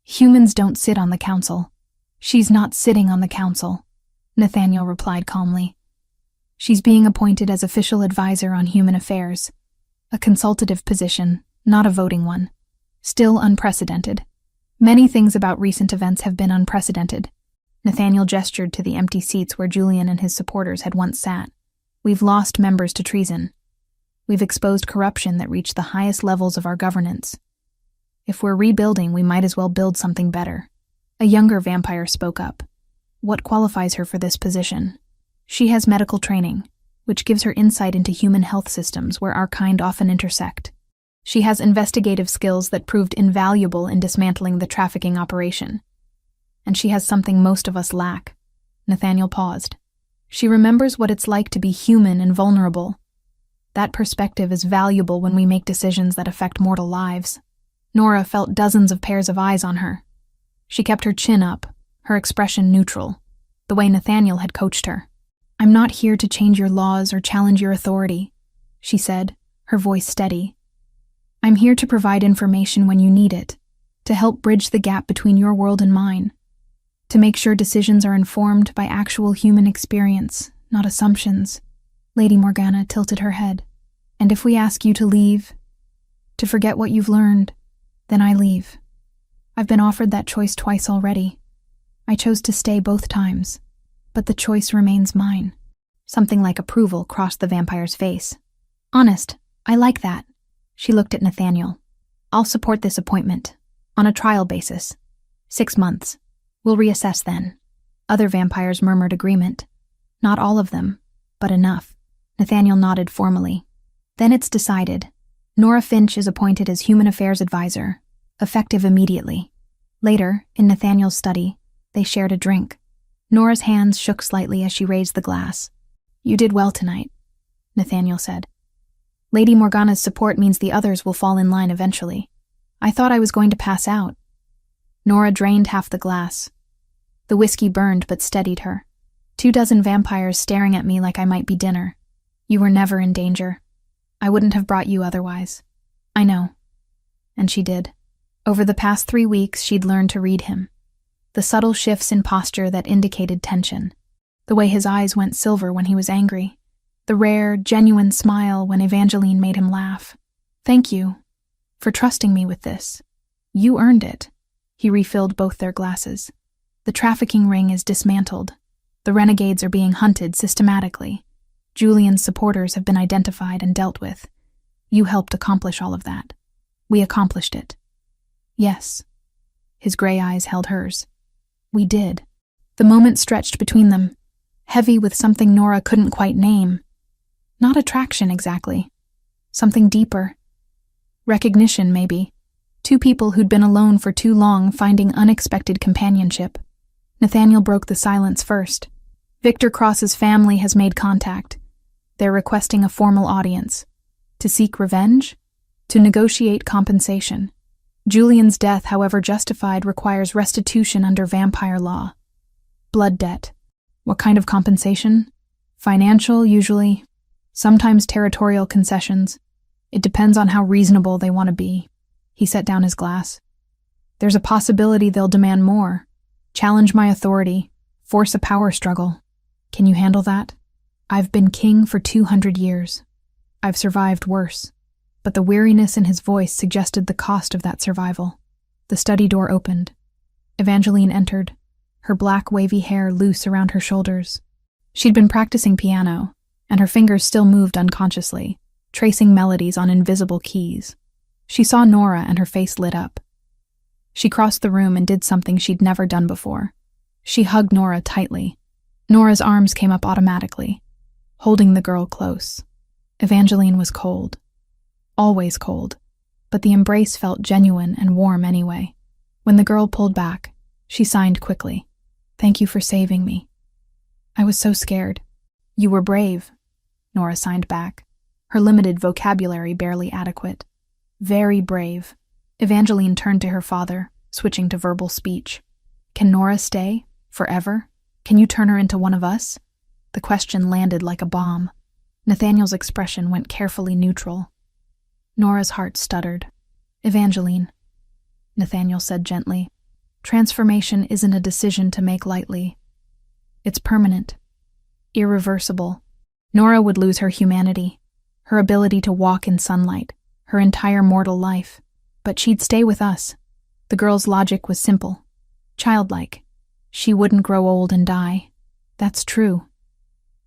Humans don't sit on the council. She's not sitting on the council, Nathaniel replied calmly. She's being appointed as official advisor on human affairs. A consultative position, not a voting one. Still unprecedented. Many things about recent events have been unprecedented. Nathaniel gestured to the empty seats where Julian and his supporters had once sat. We've lost members to treason. We've exposed corruption that reached the highest levels of our governance. If we're rebuilding, we might as well build something better. A younger vampire spoke up. What qualifies her for this position? She has medical training, which gives her insight into human health systems where our kind often intersect. She has investigative skills that proved invaluable in dismantling the trafficking operation. and she has something most of us lack. Nathaniel paused. She remembers what it's like to be human and vulnerable. That perspective is valuable when we make decisions that affect mortal lives. Nora felt dozens of pairs of eyes on her. She kept her chin up, her expression neutral, the way Nathaniel had coached her. "I'm not here to change your laws or challenge your authority," she said, her voice steady. "I'm here to provide information when you need it, to help bridge the gap between your world and mine, to make sure decisions are informed by actual human experience, not assumptions." Lady Morgana tilted her head. "And if we ask you to leave, to forget what you've learned, then I leave. I've been offered that choice twice already. I chose to stay both times, but the choice remains mine." Something like approval crossed the vampire's face. "Honest, I like that." She looked at Nathaniel. "I'll support this appointment, on a trial basis. 6 months. We'll reassess then." Other vampires murmured agreement. Not all of them, but enough. Nathaniel nodded formally. "Then it's decided. Nora Finch is appointed as Human Affairs Advisor, effective immediately." Later, in Nathaniel's study, they shared a drink. Nora's hands shook slightly as she raised the glass. "You did well tonight," Nathaniel said. "Lady Morgana's support means the others will fall in line eventually. I thought I was going to pass out." Nora drained half the glass. The whiskey burned but steadied her. 24 vampires staring at me like I might be dinner. "You were never in danger. I wouldn't have brought you otherwise." "I know." And she did. Over the past 3 weeks, she'd learned to read him. The subtle shifts in posture that indicated tension. The way his eyes went silver when he was angry. The rare, genuine smile when Evangeline made him laugh. "Thank you for trusting me with this. You earned it." He refilled both their glasses. "The trafficking ring is dismantled. The renegades are being hunted systematically. Julian's supporters have been identified and dealt with. You helped accomplish all of that. We accomplished it." "Yes." His gray eyes held hers. "We did." The moment stretched between them, heavy with something Nora couldn't quite name. Not attraction exactly. Something deeper. Recognition, maybe. 2 people who'd been alone for too long finding unexpected companionship. Nathaniel broke the silence first. "Victor Cross's family has made contact. They're requesting a formal audience. To seek revenge? To negotiate compensation. Julian's death, however justified, requires restitution under vampire law. Blood debt. What kind of compensation? Financial, usually. Sometimes territorial concessions. It depends on how reasonable they want to be." He set down his glass. "There's a possibility they'll demand more. Challenge my authority. Force a power struggle. Can you handle that? I've been king for 200 years. I've survived worse." But the weariness in his voice suggested the cost of that survival. The study door opened. Evangeline entered, her black wavy hair loose around her shoulders. She'd been practicing piano, and her fingers still moved unconsciously, tracing melodies on invisible keys. She saw Nora and her face lit up. She crossed the room and did something she'd never done before. She hugged Nora tightly. Nora's arms came up automatically, holding the girl close. Evangeline was cold. Always cold, but the embrace felt genuine and warm anyway. When the girl pulled back, she signed quickly. "Thank you for saving me. I was so scared." "You were brave," Nora signed back, her limited vocabulary barely adequate. "Very brave." Evangeline turned to her father, switching to verbal speech. "Can Nora stay? Forever? Can you turn her into one of us?" The question landed like a bomb. Nathaniel's expression went carefully neutral. Nora's heart stuttered. "Evangeline," Nathaniel said gently, "transformation isn't a decision to make lightly. It's permanent, irreversible. Nora would lose her humanity, her ability to walk in sunlight, her entire mortal life, but she'd stay with us." The girl's logic was simple, childlike. She wouldn't grow old and die. "That's true."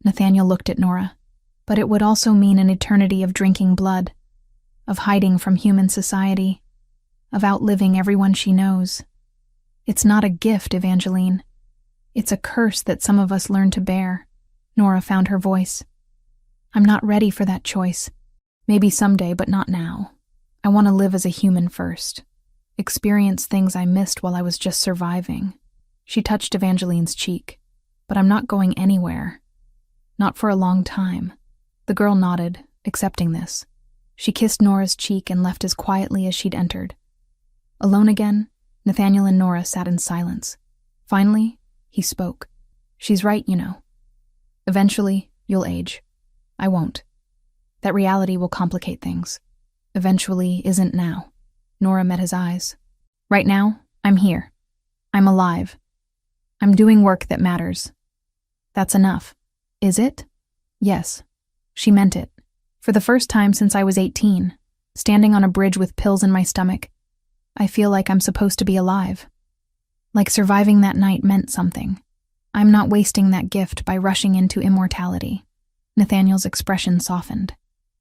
Nathaniel looked at Nora. "But it would also mean an eternity of drinking blood, of hiding from human society, of outliving everyone she knows. It's not a gift, Evangeline. It's a curse that some of us learn to bear." Nora found her voice. "I'm not ready for that choice. Maybe someday, but not now. I want to live as a human first. Experience things I missed while I was just surviving." She touched Evangeline's cheek. "But I'm not going anywhere. Not for a long time." The girl nodded, accepting this. She kissed Nora's cheek and left as quietly as she'd entered. Alone again, Nathaniel and Nora sat in silence. Finally, he spoke. "She's right, you know. Eventually, you'll age. I won't. That reality will complicate things. Eventually isn't now." Nora met his eyes. "Right now, I'm here. I'm alive. I'm doing work that matters. That's enough." "Is it?" Yes. She meant it. For the first time since I was 18, standing on a bridge with pills in my stomach, I feel like I'm supposed to be alive. Like surviving that night meant something. I'm not wasting that gift by rushing into immortality. Nathaniel's expression softened.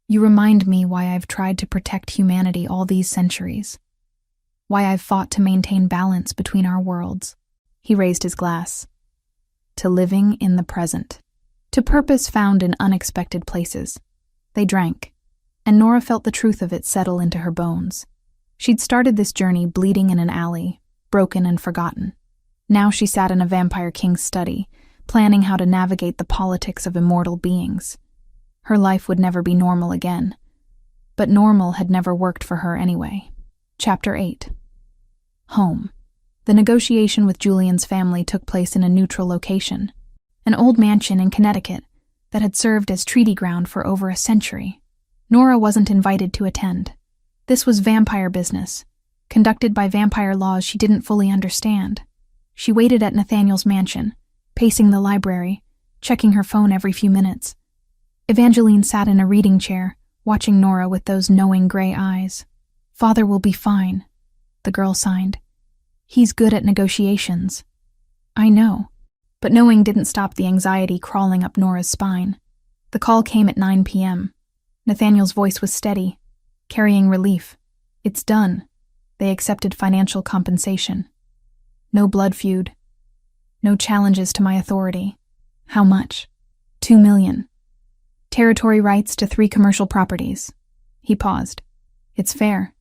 "You remind me why I've tried to protect humanity all these centuries. Why I've fought to maintain balance between our worlds." He raised his glass. "To living in the present. To purpose found in unexpected places." They drank, and Nora felt the truth of it settle into her bones. She'd started this journey bleeding in an alley, broken and forgotten. Now she sat in a vampire king's study, planning how to navigate the politics of immortal beings. Her life would never be normal again. But normal had never worked for her anyway. Chapter 8. Home. The negotiation with Julian's family took place in a neutral location, an old mansion in Connecticut that had served as treaty ground for over a century. Nora wasn't invited to attend. This was vampire business, conducted by vampire laws she didn't fully understand. She waited at Nathaniel's mansion, pacing the library, checking her phone every few minutes. Evangeline sat in a reading chair, watching Nora with those knowing gray eyes. "Father will be fine," the girl signed. "He's good at negotiations." "I know." But knowing didn't stop the anxiety crawling up Nora's spine. The call came at 9 p.m. Nathaniel's voice was steady, carrying relief. "It's done. They accepted financial compensation. No blood feud. No challenges to my authority." "How much?" $2 million. Territory rights to 3 commercial properties." He paused. "It's fair.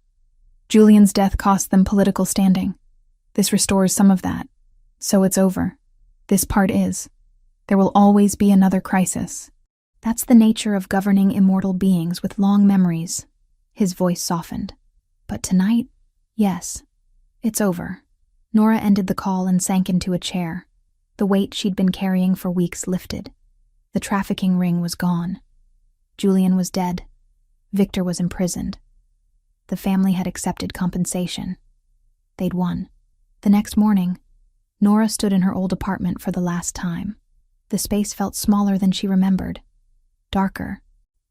Julian's death cost them political standing. This restores some of that. So it's over. This part is. There will always be another crisis. That's the nature of governing immortal beings with long memories." His voice softened. "But tonight, yes, it's over." Nora ended the call and sank into a chair. The weight she'd been carrying for weeks lifted. The trafficking ring was gone. Julian was dead. Victor was imprisoned. The family had accepted compensation. They'd won. The next morning, Nora stood in her old apartment for the last time. The space felt smaller than she remembered. Darker.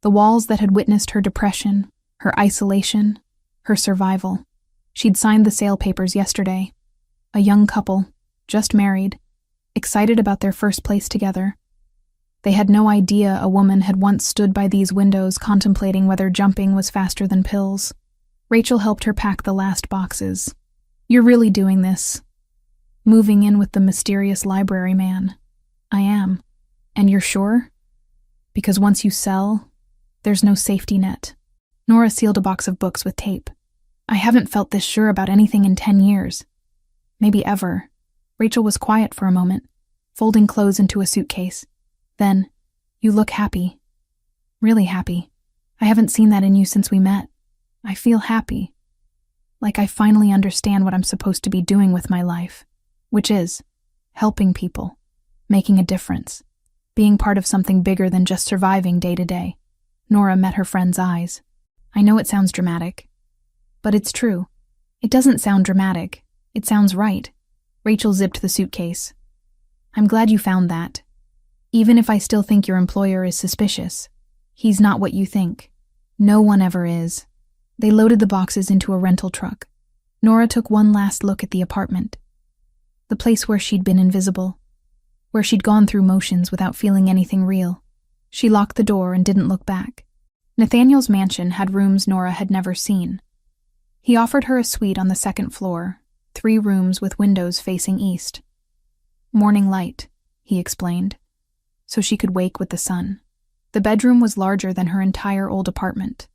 The walls that had witnessed her depression, her isolation, her survival. She'd signed the sale papers yesterday. A young couple, just married, excited about their first place together. They had no idea a woman had once stood by these windows contemplating whether jumping was faster than pills. Rachel helped her pack the last boxes. "You're really doing this? Moving in with the mysterious library man?" "I am." "And you're sure? Because once you sell, there's no safety net." Nora sealed a box of books with tape. "I haven't felt this sure about anything in 10 years. Maybe ever." Rachel was quiet for a moment, folding clothes into a suitcase. Then, "You look happy. Really happy. I haven't seen that in you since we met. I feel happy. Like I finally understand what I'm supposed to be doing with my life. Which is helping people, making a difference, being part of something bigger than just surviving day to day." Nora met her friend's eyes. "I know it sounds dramatic, but it's true. It doesn't sound dramatic. It sounds right." Rachel zipped the suitcase. "I'm glad you found that. Even if I still think your employer is suspicious, he's not what you think. No one ever is." They loaded the boxes into a rental truck. Nora took one last look at the apartment. The place where she'd been invisible, where she'd gone through motions without feeling anything real. She locked the door and didn't look back. Nathaniel's mansion had rooms Nora had never seen. He offered her a suite on the 2nd floor, 3 rooms with windows facing east. "Morning light," he explained, so she could wake with the sun. The bedroom was larger than her entire old apartment.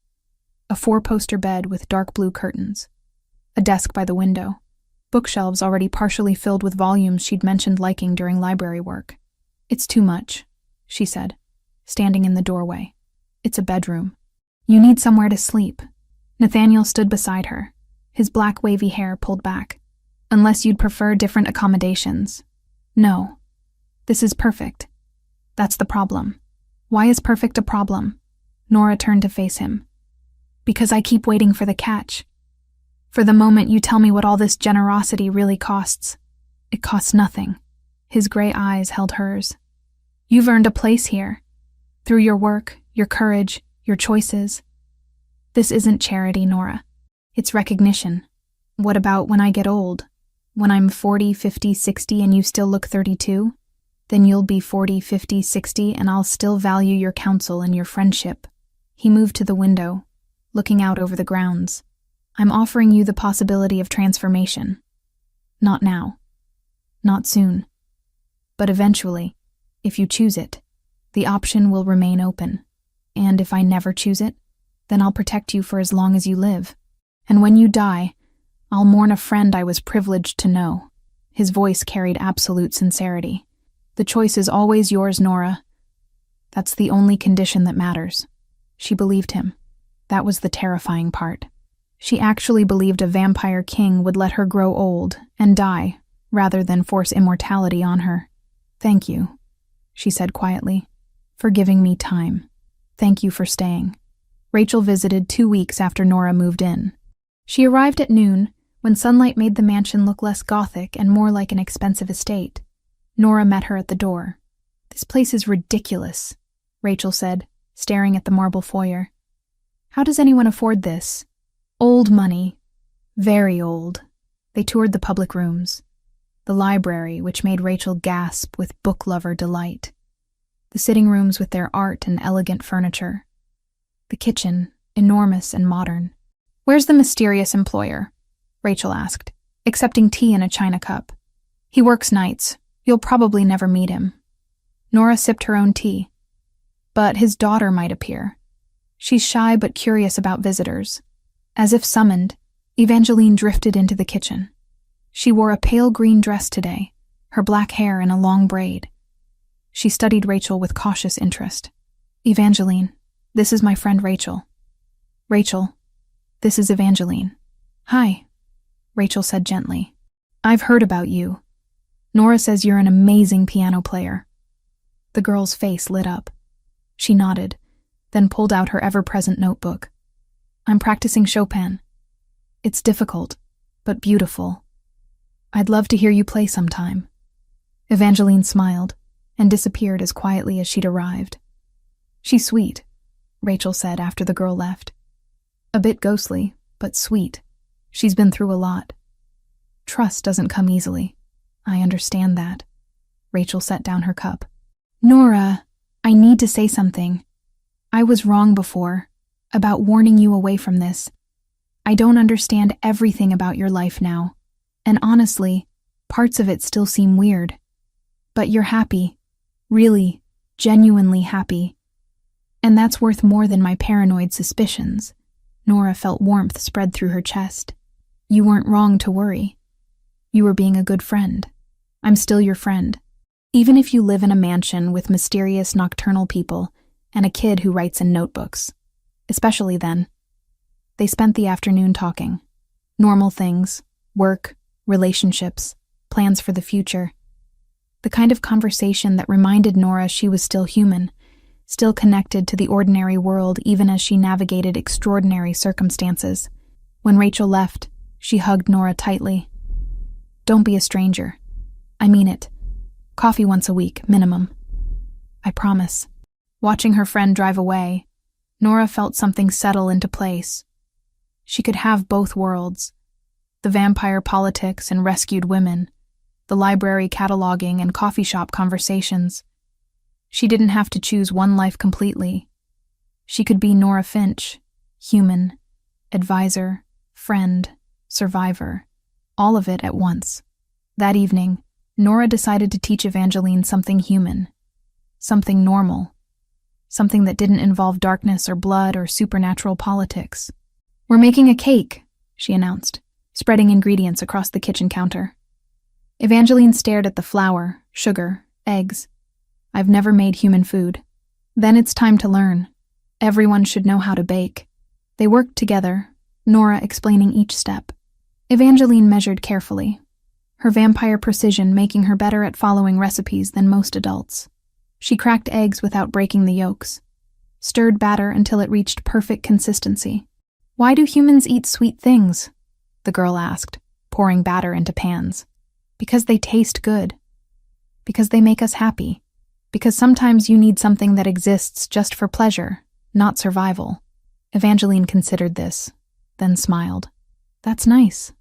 A 4-poster bed with dark blue curtains. A desk by the window. bookshelves already partially filled with volumes she'd mentioned liking during library work. "It's too much," she said, standing in the doorway. "It's a bedroom. You need somewhere to sleep." Nathaniel stood beside her, his black wavy hair pulled back. "Unless you'd prefer different accommodations." "No. This is perfect. That's the problem." "Why is perfect a problem?" Nora turned to face him. "Because I keep waiting for the catch. For the moment you tell me what all this generosity really costs." "It costs nothing." His gray eyes held hers. "You've earned a place here. Through your work, your courage, your choices. This isn't charity, Nora. It's recognition. What about when I get old? When I'm 40, 50, 60 and you still look 32? Then you'll be 40, 50, 60 and I'll still value your counsel and your friendship." He moved to the window, looking out over the grounds. "I'm offering you the possibility of transformation. Not now. Not soon. But eventually, if you choose it, the option will remain open. And if I never choose it, then I'll protect you for as long as you live. And when you die, I'll mourn a friend I was privileged to know." His voice carried absolute sincerity. "The choice is always yours, Nora. That's the only condition that matters." She believed him. That was the terrifying part. She actually believed a vampire king would let her grow old and die rather than force immortality on her. "Thank you," she said quietly, "for giving me time. Thank you for staying." Rachel visited 2 weeks after Nora moved in. She arrived at noon, when sunlight made the mansion look less gothic and more like an expensive estate. Nora met her at the door. "This place is ridiculous," Rachel said, staring at the marble foyer. "How does anyone afford this? Old money. Very old." They toured the public rooms. The library, which made Rachel gasp with book-lover delight. The sitting rooms with their art and elegant furniture. The kitchen, enormous and modern. "Where's the mysterious employer?" Rachel asked, accepting tea in a china cup. "He works nights. You'll probably never meet him." Nora sipped her own tea. "But his daughter might appear. She's shy but curious about visitors." As if summoned, Evangeline drifted into the kitchen. She wore a pale green dress today, her black hair in a long braid. She studied Rachel with cautious interest. "Evangeline, this is my friend Rachel." "Rachel, this is Evangeline." "Hi," Rachel said gently. "I've heard about you. Nora says you're an amazing piano player." The girl's face lit up. She nodded, then pulled out her ever-present notebook. "I'm practicing Chopin. It's difficult, but beautiful. I'd love to hear you play sometime." Evangeline smiled and disappeared as quietly as she'd arrived. "She's sweet," Rachel said after the girl left. "A bit ghostly, but sweet. She's been through a lot. Trust doesn't come easily. I understand that." Rachel set down her cup. "Nora, I need to say something. I was wrong before, about warning you away from this. I don't understand everything about your life now, and honestly, parts of it still seem weird. But you're happy, really, genuinely happy. And that's worth more than my paranoid suspicions." Nora felt warmth spread through her chest. "You weren't wrong to worry. You were being a good friend. I'm still your friend. Even if you live in a mansion with mysterious nocturnal people and a kid who writes in notebooks. Especially then." They spent the afternoon talking. Normal things, work, relationships, plans for the future. The kind of conversation that reminded Nora she was still human, still connected to the ordinary world even as she navigated extraordinary circumstances. When Rachel left, she hugged Nora tightly. "Don't be a stranger. I mean it. Coffee once a week, minimum. I promise." Watching her friend drive away, Nora felt something settle into place. She could have both worlds. The vampire politics and rescued women, the library cataloging and coffee shop conversations. She didn't have to choose one life completely. She could be Nora Finch, human, advisor, friend, survivor, all of it at once. That evening, Nora decided to teach Evangeline something human, something normal, something that didn't involve darkness or blood or supernatural politics. "We're making a cake," she announced. spreading ingredients across the kitchen counter. Evangeline stared at the flour, sugar, eggs. I've never made human food. Then it's time to learn. Everyone should know how to bake. They worked together, Nora explaining each step. Evangeline measured carefully, her vampire precision making her better at following recipes than most adults. She cracked eggs without breaking the yolks, stirred batter until it reached perfect consistency. Why do humans eat sweet things? The girl asked, pouring batter into pans. Because they taste good. Because they make us happy. Because sometimes you need something that exists just for pleasure, not survival. Evangeline considered this, then smiled. That's nice.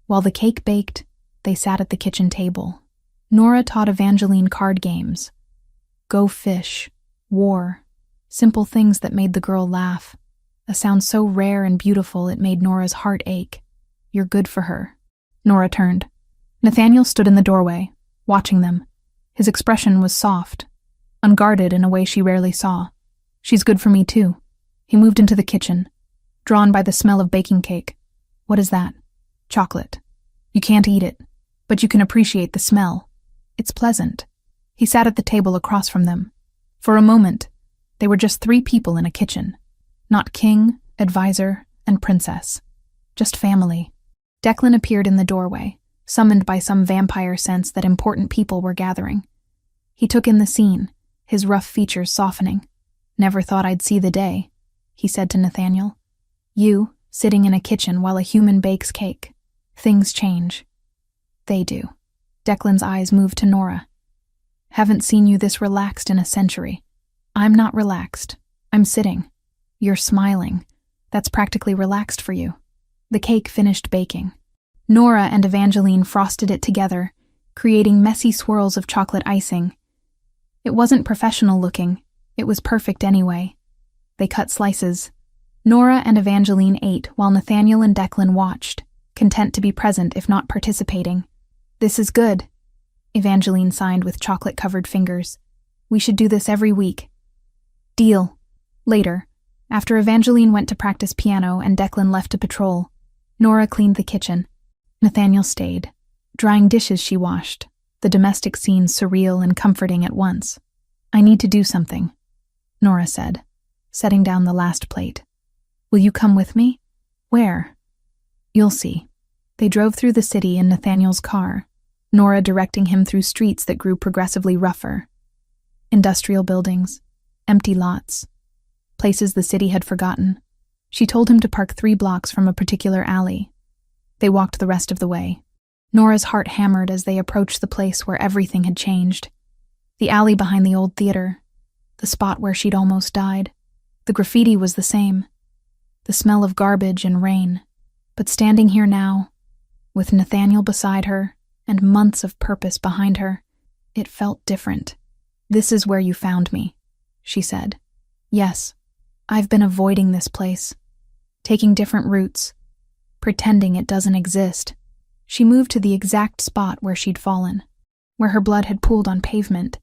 While the cake baked, they sat at the kitchen table. Nora taught Evangeline card games. Go fish, war, simple things that made the girl laugh. A sound so rare and beautiful it made Nora's heart ache. You're good for her. Nora turned. Nathaniel stood in the doorway, watching them. His expression was soft, unguarded in a way she rarely saw. She's good for me too. He moved into the kitchen, drawn by the smell of baking cake. What is that? Chocolate. You can't eat it, but you can appreciate the smell. It's pleasant. He sat at the table across from them. For a moment, they were just 3 people in a kitchen. Not king, advisor, and princess. Just family. Declan appeared in the doorway, summoned by some vampire sense that important people were gathering. He took in the scene, his rough features softening. Never thought I'd see the day, he said to Nathaniel. You, sitting in a kitchen while a human bakes cake. Things change. They do. Declan's eyes moved to Nora. Haven't seen you this relaxed in a century. I'm not relaxed. I'm sitting. You're smiling. That's practically relaxed for you. The cake finished baking. Nora and Evangeline frosted it together, creating messy swirls of chocolate icing. It wasn't professional looking. It was perfect anyway. They cut slices. Nora and Evangeline ate while Nathaniel and Declan watched, content to be present if not participating. This is good. Evangeline signed with chocolate-covered fingers. We should do this every week. Deal. Later, after Evangeline went to practice piano and Declan left to patrol, Nora cleaned the kitchen. Nathaniel stayed, drying dishes she washed, the domestic scene surreal and comforting at once. I need to do something, Nora said, setting down the last plate. Will you come with me? Where? You'll see. They drove through the city in Nathaniel's car, Nora directing him through streets that grew progressively rougher. Industrial buildings, empty lots, places the city had forgotten. She told him to park 3 blocks from a particular alley. They walked the rest of the way. Nora's heart hammered as they approached the place where everything had changed. The alley behind the old theater, the spot where she'd almost died. The graffiti was the same, the smell of garbage and rain. But standing here now, with Nathaniel beside her and months of purpose behind her, it felt different. This is where you found me, she said. Yes, I've been avoiding this place, taking different routes, pretending it doesn't exist. She moved to the exact spot where she'd fallen, where her blood had pooled on pavement,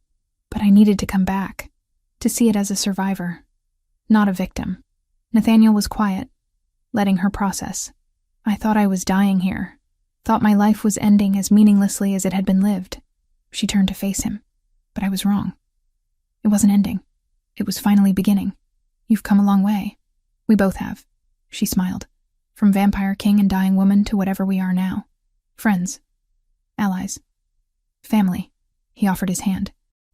but I needed to come back, to see it as a survivor, not a victim. Nathaniel was quiet, letting her process. I thought I was dying here, thought my life was ending as meaninglessly as it had been lived. She turned to face him, but I was wrong. It wasn't ending. It was finally beginning. You've come a long way. We both have. She smiled. From vampire king and dying woman to whatever we are now. Friends. Allies. Family. He offered his hand.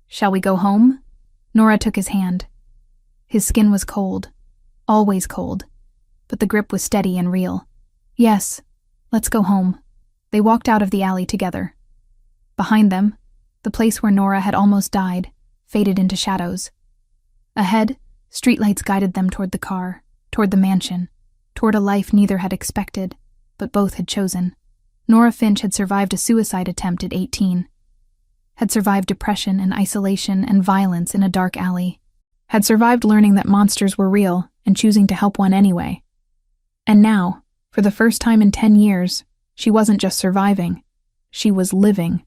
Shall we go home? Nora took his hand. His skin was cold. Always cold. But the grip was steady and real. Yes. Let's go home. They walked out of the alley together. Behind them, the place where Nora had almost died, faded into shadows. Ahead, streetlights guided them toward the car, toward the mansion, toward a life neither had expected, but both had chosen. Nora Finch had survived a suicide attempt at 18. Had survived depression and isolation and violence in a dark alley. Had survived learning that monsters were real and choosing to help one anyway. And now, for the first time in 10 years, she wasn't just surviving. She was living.